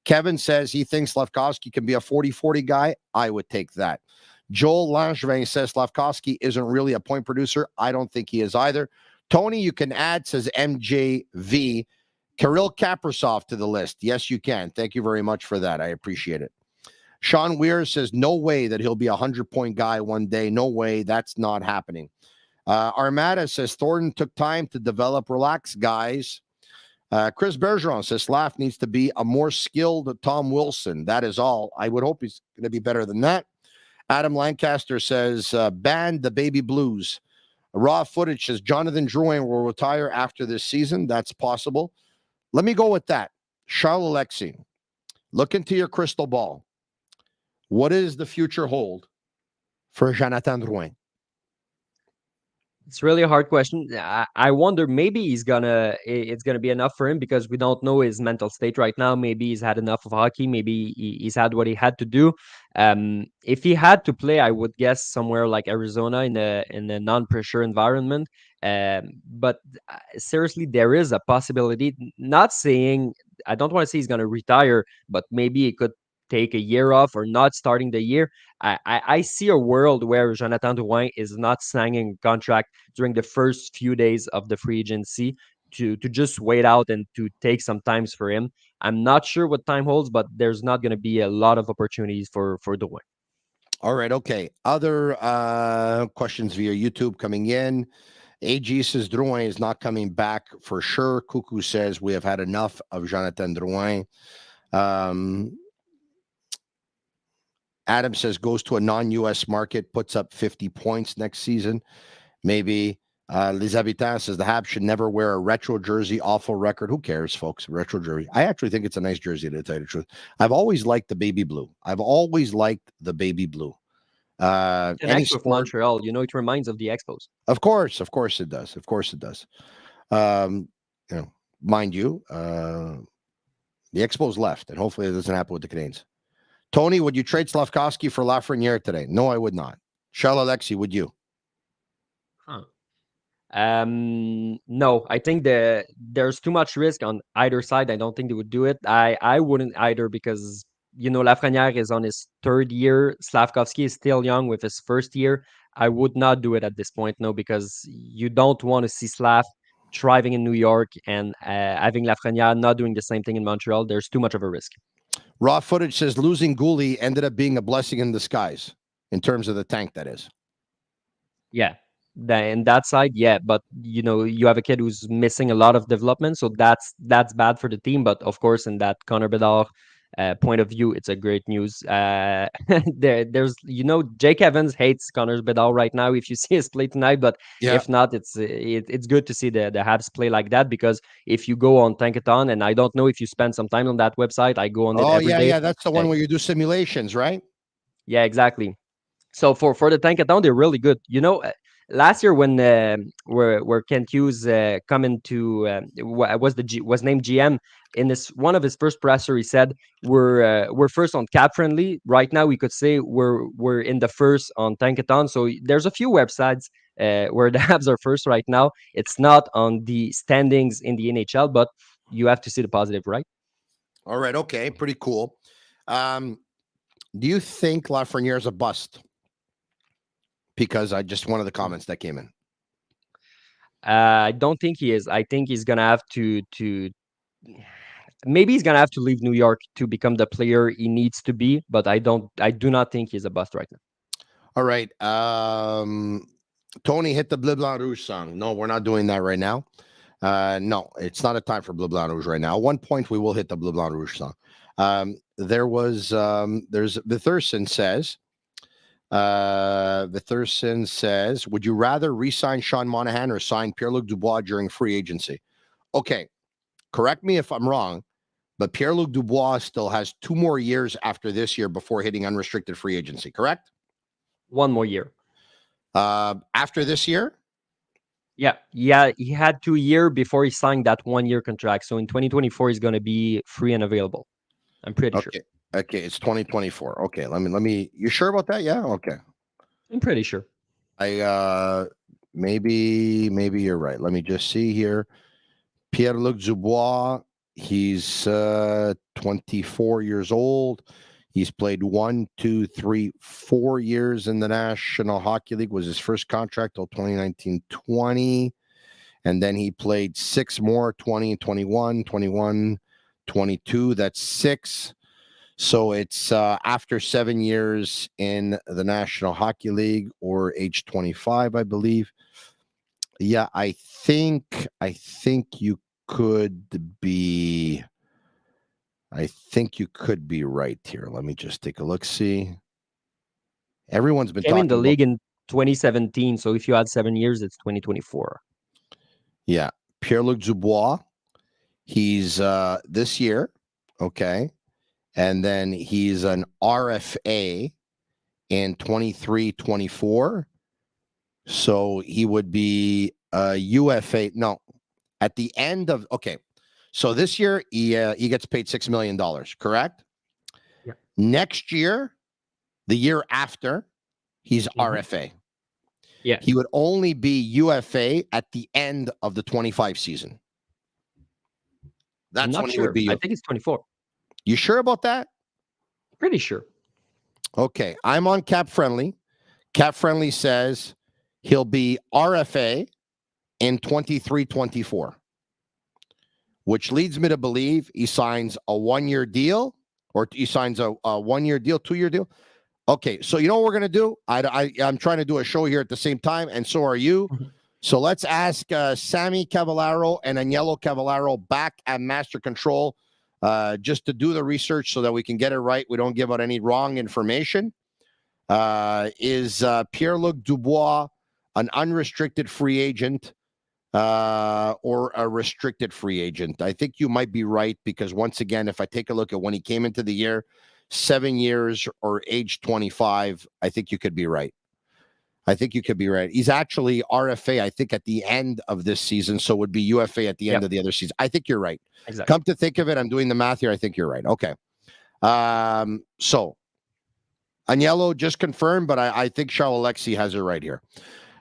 Kevin says he thinks Slafkovsky can be a 40-40 guy. I would take that. Joel Langevin says Slafkovsky isn't really a point producer. I don't think he is either. Tony, you can add, says MJV, Kirill Kaprizov to the list. Yes, you can. Thank you very much for that. I appreciate it. Sean Weir says no way that he'll be a 100-point guy one day. No way. That's not happening. Armada says Thornton took time to develop. Relax, guys. Chris Bergeron says Slav needs to be a more skilled Tom Wilson. That is all. I would hope he's going to be better than that. Adam Lancaster says ban the baby blues. Raw footage says Jonathan Drouin will retire after this season. That's possible. Let me go with that. Charles-Alexis, look into your crystal ball. What does the future hold for Jonathan Drouin? It's really a hard question. I wonder maybe it's gonna be enough for him because we don't know his mental state right now. Maybe he's had enough of hockey. Maybe he's had what he had to do. If he had to play, I would guess somewhere like Arizona in a non-pressure environment. But seriously, there is a possibility. Not saying I don't want to say he's gonna retire, but maybe he could take a year off or not starting the year. I see a world where Jonathan Drouin is not signing a contract during the first few days of the free agency to just wait out and to take some times for him. I'm not sure what time holds, but there's not going to be a lot of opportunities for Drouin. All right. Okay. Other questions via YouTube coming in. AG says Drouin is not coming back for sure. Cuckoo says we have had enough of Jonathan Drouin. Adam says goes to a non-U.S. market, puts up 50 points next season. Maybe. Les Habitants says the Habs should never wear a retro jersey. Awful record. Who cares, folks? Retro jersey. I actually think it's a nice jersey, to tell you the truth. I've always liked the baby blue. It's an Expos of Montreal. It reminds of the Expos. Of course it does. Mind you, the Expos left, and hopefully it doesn't happen with the Canadiens. Tony, would you trade Slafkovsky for Lafreniere today? No, I would not. Charles-Alexis, would you? No, I think there's too much risk on either side. I don't think they would do it. I wouldn't either because, Lafreniere is on his 3rd year. Slafkovsky is still young with his 1st year. I would not do it at this point, no, because you don't want to see Slav thriving in New York and having Lafreniere not doing the same thing in Montreal. There's too much of a risk. Raw footage says losing Gouli ended up being a blessing in disguise. in terms of the tank, that is. Yeah. And that side, yeah, but you have a kid who's missing a lot of development, so that's bad for the team. But of course, in that Connor Bedard point of view, it's a great news. There's Jake Evans hates Connor Bedard right now if you see his play tonight, but Yeah. if not, it's good to see the Habs play like that, because if you go on Tankathon, and I don't know if you spend some time on that website, I go on it every day. Yeah, that's the one where you do simulations, right? Yeah, exactly. So for the Tankathon, they're really good. Last year when where Kent Hughes come into was named GM, in this one of his first presser, he said we're first on Cap Friendly. Right now, we could say we're in the first on Tankathon. So there's a few websites where the Habs are first right now. It's not on the standings in the NHL, but you have to see the positive, right? All right. Okay. Pretty cool. Do you think Lafreniere is a bust? Because just one of the comments that came in. I don't think he is. I think he's gonna have to maybe he's gonna have to leave New York to become the player he needs to be. But I do not think he's a bust right now. All right. Tony, hit the Bleu Blanc Rouge song. No, we're not doing that right now. No, it's not a time for Bleu Blanc Rouge right now. At one point, we will hit the Bleu Blanc Rouge song. There's the Thurston says. The Thurston says, would you rather re-sign Sean Monahan or sign Pierre-Luc Dubois during free agency? Okay, correct me if I'm wrong, but Pierre-Luc Dubois still has 2 more years after this year before hitting unrestricted free agency, correct? 1 more year. After this year? Yeah, he had 2 years before he signed that 1-year contract. So in 2024, he's going to be free and available. I'm pretty sure. Okay, it's 2024. Okay, let me. You sure about that? Yeah. Okay. I'm pretty sure. Maybe you're right. Let me just see here. Pierre-Luc Dubois, he's 24 years old. He's played 1, 2, 3, 4 years in the National Hockey League. Was his first contract till 2019-20. And then he played 6 more, 20, 21, 21, 22. That's 6. So it's after 7 years in the National Hockey League, or age 25, I believe. Yeah, I think you could be. I think you could be right here. Let me just take a look. See, everyone's been came in the talking league in 2017. So if you add 7 years, it's 2024. Yeah, Pierre-Luc Dubois. He's this year, okay. And then he's an RFA in 23-24. So he would be a UFA. No, at the end of, okay. So this year he gets paid $6 million, correct? Yeah. Next year, the year after, he's RFA. Yeah. He would only be UFA at the end of the 25 season. That's when he would be. I think it's 24. You sure about that? Pretty sure. Okay, I'm on Cap Friendly. Cap Friendly says he'll be RFA in 23-24, which leads me to believe he signs a 1-year deal, or he signs a 1-year deal, 2-year deal. Okay, so you know what we're going to do? I'm trying to do a show here at the same time, and so are you. So let's ask Sammy Cavallaro and Agnello Cavallaro back at Master Control just to do the research so that we can get it right. We don't give out any wrong information. Is Pierre-Luc Dubois an unrestricted free agent or a restricted free agent? I think you might be right, because once again, if I take a look at when he came into the year, 7 years or age 25, I think you could be right. He's actually RFA, I think, at the end of this season, so would be UFA at the end of the other season. I think you're right. Exactly. Come to think of it, I'm doing the math here. I think you're right. Okay. So Agnello just confirmed, but I think Charles-Alexis has it right here.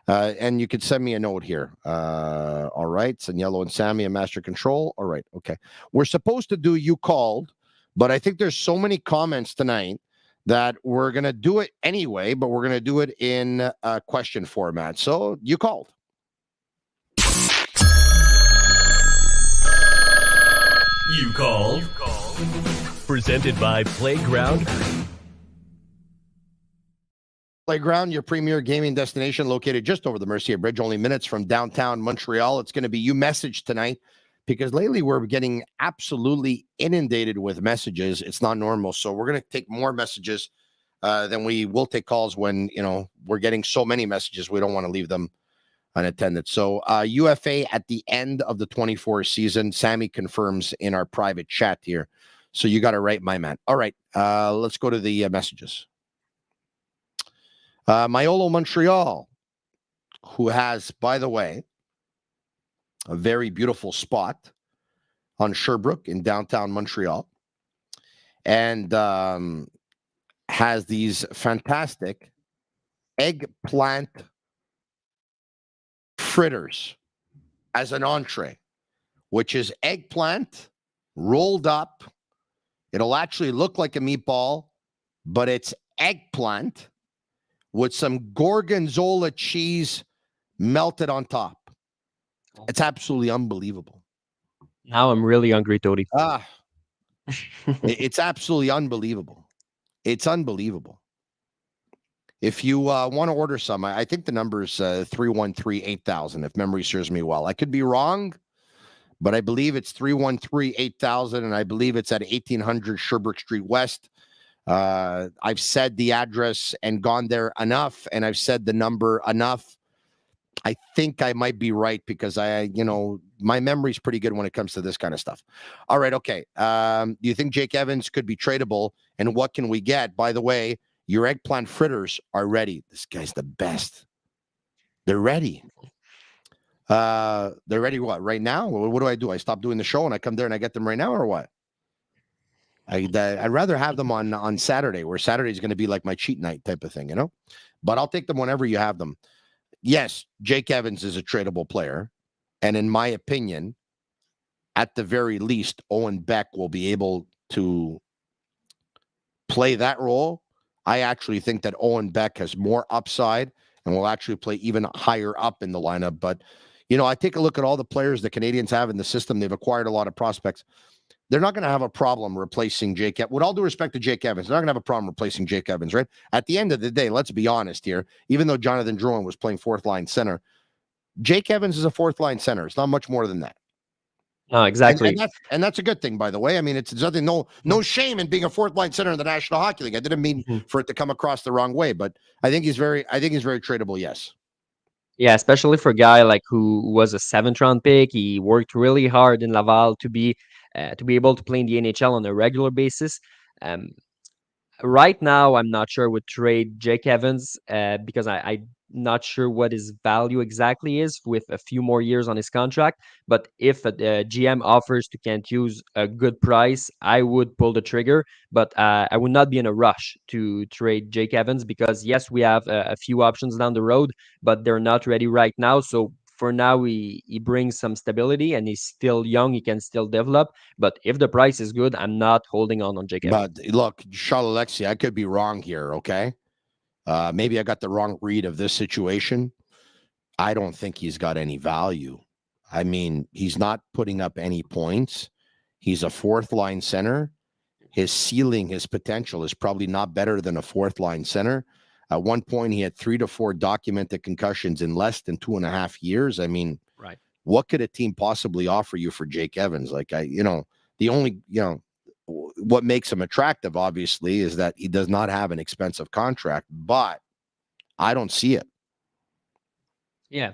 And you could send me a note here. All right. It's Agnello and Sammy and Master Control. All right. Okay. We're supposed to do You Called, but I think there's so many comments tonight that we're going to do it anyway, but we're going to do it in a question format. So You Called. You called. Presented by Playground Playground, your premier gaming destination located just over the Mercier Bridge, only minutes from downtown Montreal. It's going to be you message tonight because lately we're getting absolutely inundated with messages. It's not normal. So we're going to take more messages than we will take calls when, we're getting so many messages. We don't want to leave them unattended. So UFA at the end of the 24 season, Sammy confirms in our private chat here. So you got it right, my man. All right, let's go to the messages. Myolo Montreal, who has, by the way, a very beautiful spot on Sherbrooke in downtown Montreal, and has these fantastic eggplant fritters as an entree, which is eggplant rolled up. It'll actually look like a meatball, but it's eggplant with some gorgonzola cheese melted on top. It's absolutely unbelievable. Now I'm really hungry, Tony. It's absolutely unbelievable. It's unbelievable. If you want to order some, I think the number is 313-8000, if memory serves me well. I could be wrong, but I believe it's 313-8000, and I believe it's at 1800 Sherbrooke Street West. I've said the address and gone there enough, and I've said the number enough. I think I might be right because my memory's pretty good when it comes to this kind of stuff. All right, okay. Do you think Jake Evans could be tradable, and what can we get? By the way, your eggplant fritters are ready. This guy's the best. They're ready. They're ready what? Right now? What do? I stop doing the show and I come there and I get them right now, or what? I'd rather have them on Saturday, where Saturday is going to be like my cheat night type of thing, But I'll take them whenever you have them. Yes, Jake Evans is a tradable player. And in my opinion, at the very least, Owen Beck will be able to play that role. I actually think that Owen Beck has more upside and will actually play even higher up in the lineup. But, I take a look at all the players the Canadians have in the system. They've acquired a lot of prospects. They're not going to have a problem replacing Jake Evans. With all due respect to Jake Evans, they're not going to have a problem replacing Jake Evans, right? At the end of the day, let's be honest here. Even though Jonathan Drouin was playing fourth-line center, Jake Evans is a fourth-line center. It's not much more than that. No, exactly. And that's a good thing, by the way. I mean, it's nothing, no shame in being a fourth-line center in the National Hockey League. I didn't mean for it to come across the wrong way, but I think he's very tradable, yes. Yeah, especially for a guy like who was a 7th-round pick. He worked really hard in Laval to be able to play in the NHL on a regular basis. Right now, I'm not sure would trade Jake Evans because I'm not sure what his value exactly is with a few more years on his contract. But if a GM offers to Kent Hughes a good price, I would pull the trigger. But I would not be in a rush to trade Jake Evans because, yes, we have a few options down the road, but they're not ready right now. So for now, he brings some stability and he's still young. He can still develop. But if the price is good, I'm not holding on Jake Evans. But look, Charles-Alexis, I could be wrong here, okay? Maybe I got the wrong read of this situation. I don't think he's got any value. I mean, he's not putting up any points. He's a fourth-line center. His ceiling, his potential is probably not better than a fourth-line center. At one point, he had 3 to 4 documented concussions in less than 2.5 years. I mean, right. What could a team possibly offer you for Jake Evans? Like, the only, what makes him attractive, obviously, is that he does not have an expensive contract, but I don't see it. Yeah.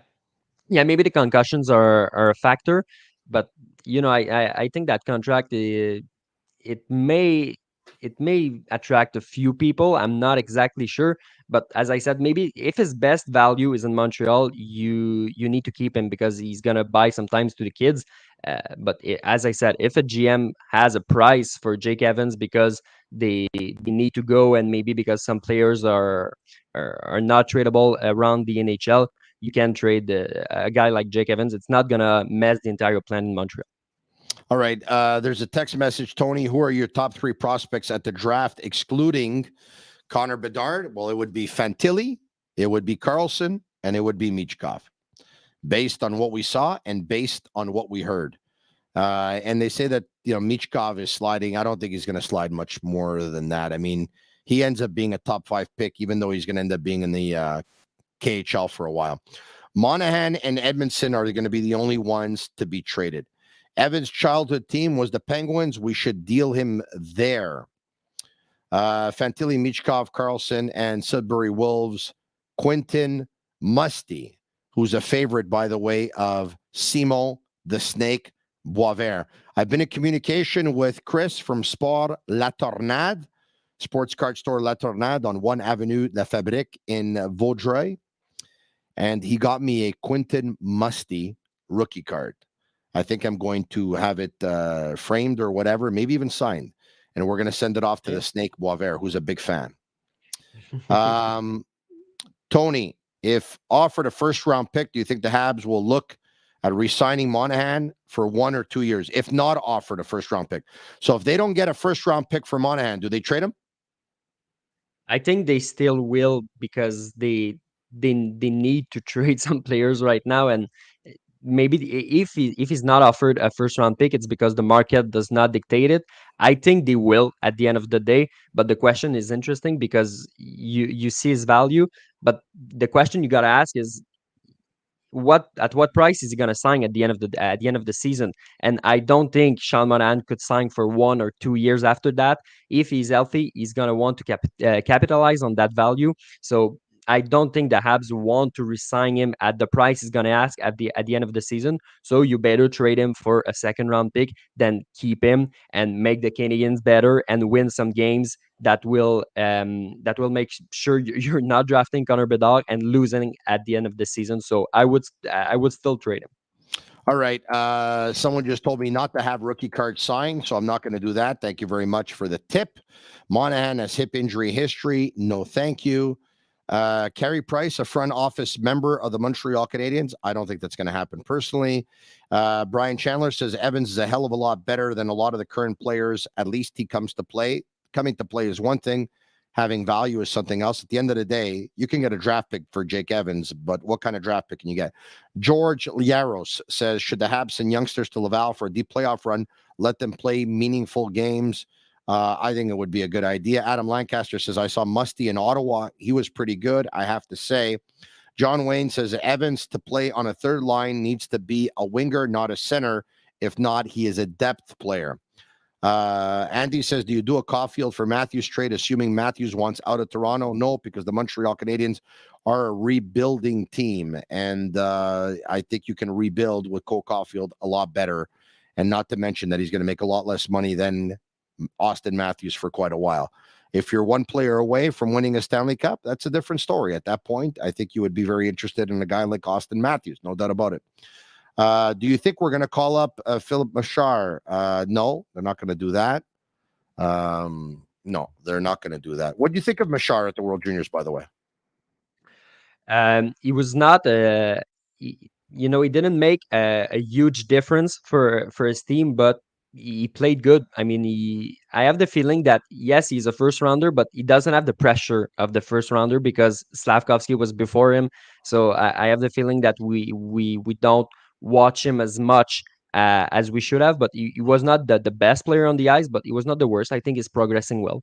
Yeah, maybe the concussions are a factor, but, I think that contract, it may attract a few people. I'm not exactly sure. But as I said, maybe if his best value is in Montreal, you need to keep him because he's going to buy sometimes to the kids. But as I said, if a GM has a price for Jake Evans because they need to go and maybe because some players are not tradable around the NHL, you can trade a guy like Jake Evans. It's not going to mess the entire plan in Montreal. All right. There's a text message, Tony. Who are your top 3 prospects at the draft, excluding Connor Bedard? Well, it would be Fantilli, it would be Carlson, and it would be Michkov, based on what we saw and based on what we heard. And they say that, Michkov is sliding. I don't think he's going to slide much more than that. I mean, he ends up being a top 5 pick, even though he's going to end up being in the KHL for a while. Monahan and Edmondson are going to be the only ones to be traded. Evan's childhood team was the Penguins. We should deal him there. Fantilli, Michkov, Carlson, and Sudbury Wolves. Quentin Musty, who's a favorite, by the way, of Simon the Snake Boisvert. I've been in communication with Chris from Sport La Tornade, sports card store La Tornade on 1 Avenue La Fabrique in Vaudreuil. And he got me a Quentin Musty rookie card. I think I'm going to have it framed or whatever, maybe even signed. And we're going to send it off to the Snake Boisvert, who's a big fan. Tony, if offered a first-round pick, do you think the Habs will look at re-signing Monahan for 1 or 2 years, if not offered a first-round pick? So if they don't get a first-round pick for Monahan, do they trade him? I think they still will, because they need to trade some players right now, and maybe if he's not offered a first round pick, it's because the market does not dictate it. I think they will at the end of the day, but the question is interesting because you see his value, but the question you got to ask is at what price is he going to sign at the end of the season? And I don't think Sean Monahan could sign for 1 or 2 years after that. If he's healthy, he's going to want to capitalize on that value. So I don't think the Habs want to resign him at the price he's going to ask at the end of the season. So you better trade him for a second round pick than keep him and make the Canadiens better and win some games that will make sure you're not drafting Connor Bedard and losing at the end of the season. So I would still trade him. All right. Someone just told me not to have rookie cards signed, so I'm not going to do that. Thank you very much for the tip. Monahan has hip injury history. No, thank you. Carey Price, a front office member of the Montreal Canadiens. I don't think that's going to happen personally. Brian Chandler says Evans is a hell of a lot better than a lot of the current players. At least he comes to play. Coming to play is one thing. Having value is something else. At the end of the day, you can get a draft pick for Jake Evans, but what kind of draft pick can you get? George Liaros says, should the Habs send youngsters to Laval for a deep playoff run? Let them play meaningful games. I think it would be a good idea. Adam Lancaster says, I saw Musty in Ottawa. He was pretty good, I have to say. John Wayne says, Evans to play on a third line needs to be a winger, not a center. If not, he is a depth player. Andy says, do you do a Caulfield for Matthews trade, assuming Matthews wants out of Toronto? No, because the Montreal Canadiens are a rebuilding team. And I think you can rebuild with Cole Caulfield a lot better. And not to mention that he's going to make a lot less money than Austin Matthews for quite a while. If you're one player away from winning a Stanley Cup, that's a different story. At that point, I think you would be very interested in a guy like Austin Matthews. No doubt about it. Do you think we're going to call up Philip Machar? No, they're not going to do that. No, they're not going to do that. What do you think of Machar at the World Juniors, by the way? He was not he didn't make a huge difference for his team, but he played good. I mean, I have the feeling that, yes, he's a first rounder, but he doesn't have the pressure of the first rounder because Slafkovsky was before him. So I have the feeling that we don't watch him as much as we should have, but he was not the best player on the ice, but he was not the worst. I think he's progressing well.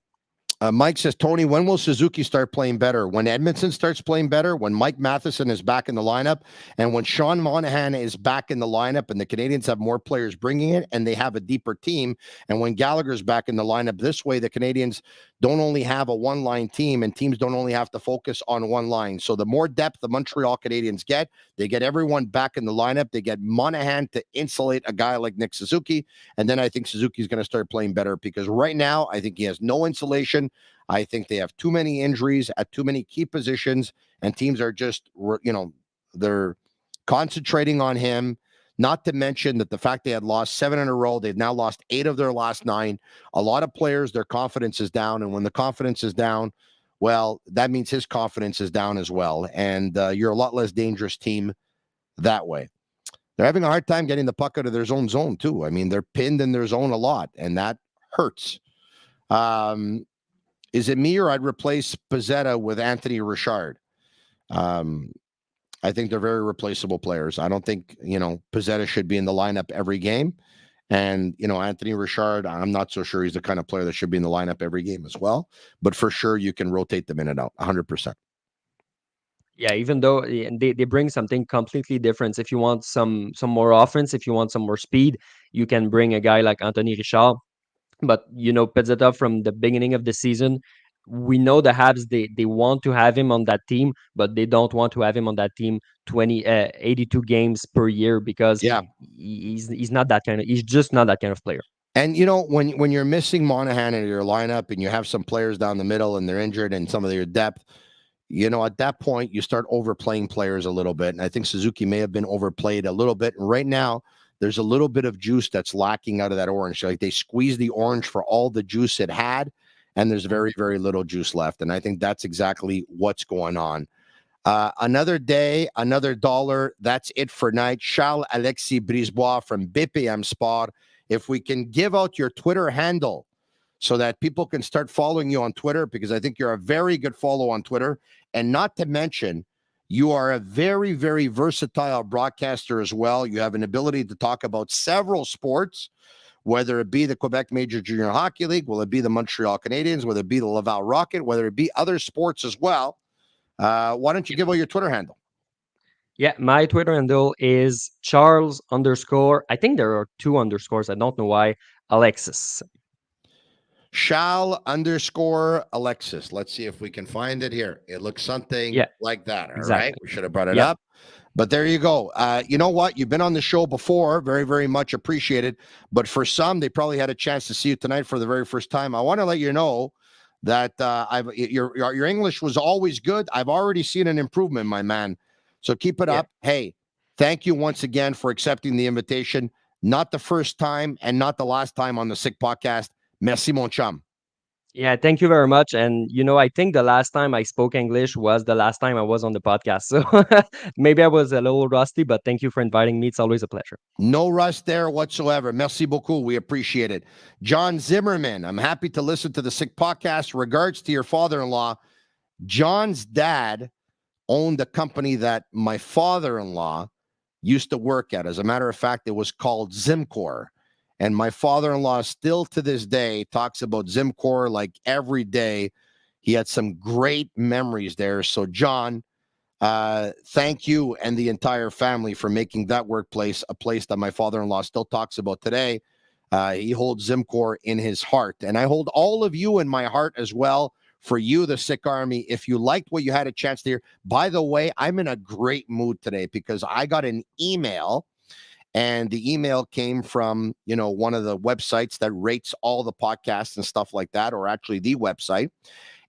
Mike says, Tony, when will Suzuki start playing better? When Edmondson starts playing better, when Mike Matheson is back in the lineup, and when Sean Monahan is back in the lineup and the Canadiens have more players bringing it and they have a deeper team, and when Gallagher's back in the lineup, this way the Canadiens don't only have a one-line team and teams don't only have to focus on one line. So the more depth the Montreal Canadiens get, they get everyone back in the lineup. They get Monahan to insulate a guy like Nick Suzuki, and then I think Suzuki's going to start playing better because right now I think he has no insulation. I think they have too many injuries at too many key positions, and teams are just, they're concentrating on him. Not to mention that the fact they had lost 7 in a row, they've now lost 8 of their last 9. A lot of players, their confidence is down, and when the confidence is down, well, that means his confidence is down as well, and you're a lot less dangerous team that way. They're having a hard time getting the puck out of their own zone, too. I mean, they're pinned in their zone a lot, and that hurts. Is it me or I'd replace Pizzetta with Anthony Richard? I think they're very replaceable players. I don't think, Pizzetta should be in the lineup every game. And, Anthony Richard, I'm not so sure he's the kind of player that should be in the lineup every game as well. But for sure, you can rotate them in and out 100%. Yeah, even though they bring something completely different. If you want some more offense, if you want some more speed, you can bring a guy like Anthony Richard. But, Pezzetta, from the beginning of the season, we know the Habs, they want to have him on that team, but they don't want to have him on that team 82 games per year because Yeah. he's not that kind of, he's just not that kind of player. And, when you're missing Monahan in your lineup and you have some players down the middle and they're injured and some of their depth, at that point, you start overplaying players a little bit. And I think Suzuki may have been overplayed a little bit. And right now, there's a little bit of juice that's lacking out of that orange. Like they squeezed the orange for all the juice it had, and there's very, very little juice left. And I think that's exactly what's going on. Another day, another dollar. That's it for night. Charles-Alexis Brisebois from BPM Sport. If we can give out your Twitter handle so that people can start following you on Twitter, because I think you're a very good follow on Twitter. And not to mention, you are a very, very versatile broadcaster as well. You have an ability to talk about several sports, whether it be the Quebec Major Junior Hockey League, will it be the Montreal Canadiens, whether it be the Laval Rocket, whether it be other sports as well. Why don't you give out your Twitter handle? Yeah, my Twitter handle is Charles_. I think there are 2 underscores. I don't know why. Alexis. Charles_Alexis. Let's see if we can find it here. It looks something like that. All exactly. right. We should have brought it up. But there you go. You know what? You've been on the show before. Very, very much appreciated. But for some, they probably had a chance to see you tonight for the very first time. I want to let you know that your English was always good. I've already seen an improvement, my man. So keep it up. Hey, thank you once again for accepting the invitation. Not the first time and not the last time on the Sick Podcast. Merci, mon chum. Yeah, thank you very much. And, I think the last time I spoke English was the last time I was on the podcast. So maybe I was a little rusty, but thank you for inviting me. It's always a pleasure. No rust there whatsoever. Merci beaucoup. We appreciate it. John Zimmerman, I'm happy to listen to the Sick Podcast. Regards to your father-in-law. John's dad owned a company that my father-in-law used to work at. As a matter of fact, it was called Zimcor. And my father-in-law still to this day talks about Zimcor like every day. He had some great memories there. So, John, thank you and the entire family for making that workplace a place that my father-in-law still talks about today. He holds Zimcor in his heart. And I hold all of you in my heart as well. For you, the Sick Army, if you liked what you had a chance to hear. By the way, I'm in a great mood today because I got an email. And the email came from, one of the websites that rates all the podcasts and stuff like that, or actually the website.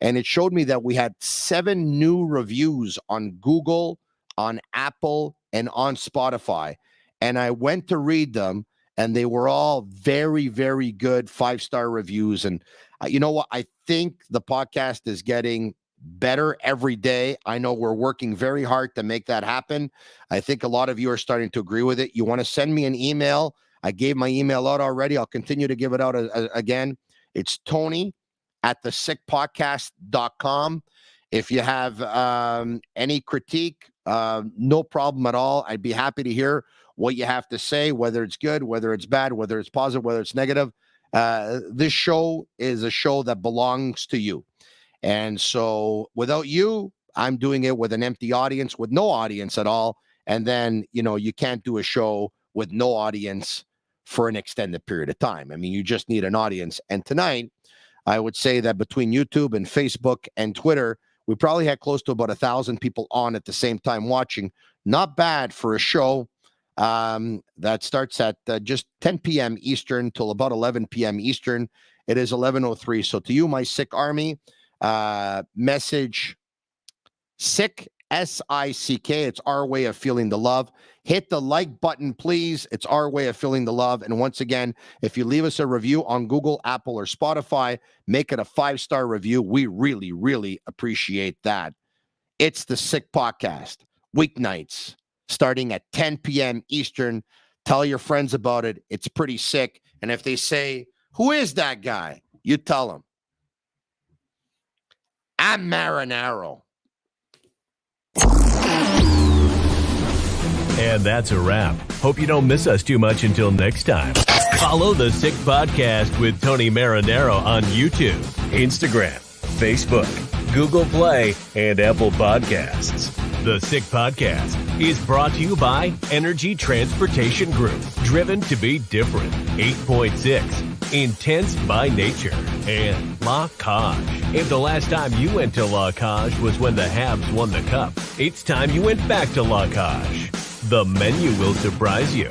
And it showed me that we had 7 new reviews on Google, on Apple, and on Spotify. And I went to read them, and they were all very, very good 5-star reviews. And you know what? I think the podcast is getting better every day. I know we're working very hard to make that happen. I think a lot of you are starting to agree with it. You want to send me an email? I gave my email out already. I'll continue to give it out again. It's Tony@thesickpodcast.com. If you have any critique, no problem at all. I'd be happy to hear what you have to say, whether it's good, whether it's bad, whether it's positive, whether it's negative. This show is a show that belongs to you. And so without you, I'm doing it with an empty audience, with no audience at all. And then, you can't do a show with no audience for an extended period of time. I mean, you just need an audience. And tonight, I would say that between YouTube and Facebook and Twitter, we probably had close to about 1,000 people on at the same time watching. Not bad for a show that starts at just 10 p.m. Eastern till about 11 p.m. Eastern. It is 11:03. So to you, my Sick Army, message Sick, S-I-C-K. It's our way of feeling the love. Hit the like button, please. It's our way of feeling the love. And once again, if you leave us a review on Google, Apple, or Spotify, make it a 5-star review. We really, really appreciate that. It's the Sick Podcast, weeknights, starting at 10 p.m. Eastern. Tell your friends about it. It's pretty sick. And if they say, who is that guy? You tell them. I'm Marinaro. And that's a wrap. Hope you don't miss us too much until next time. Follow The Sick Podcast with Tony Marinaro on YouTube, Instagram, Facebook, Google Play, and Apple Podcasts. The Sick Podcast is brought to you by Energy Transportation Group, driven to be different, 8.6, intense by nature, and La Cage. If the last time you went to La Cage was when the Habs won the cup, it's time you went back to La Cage. The menu will surprise you.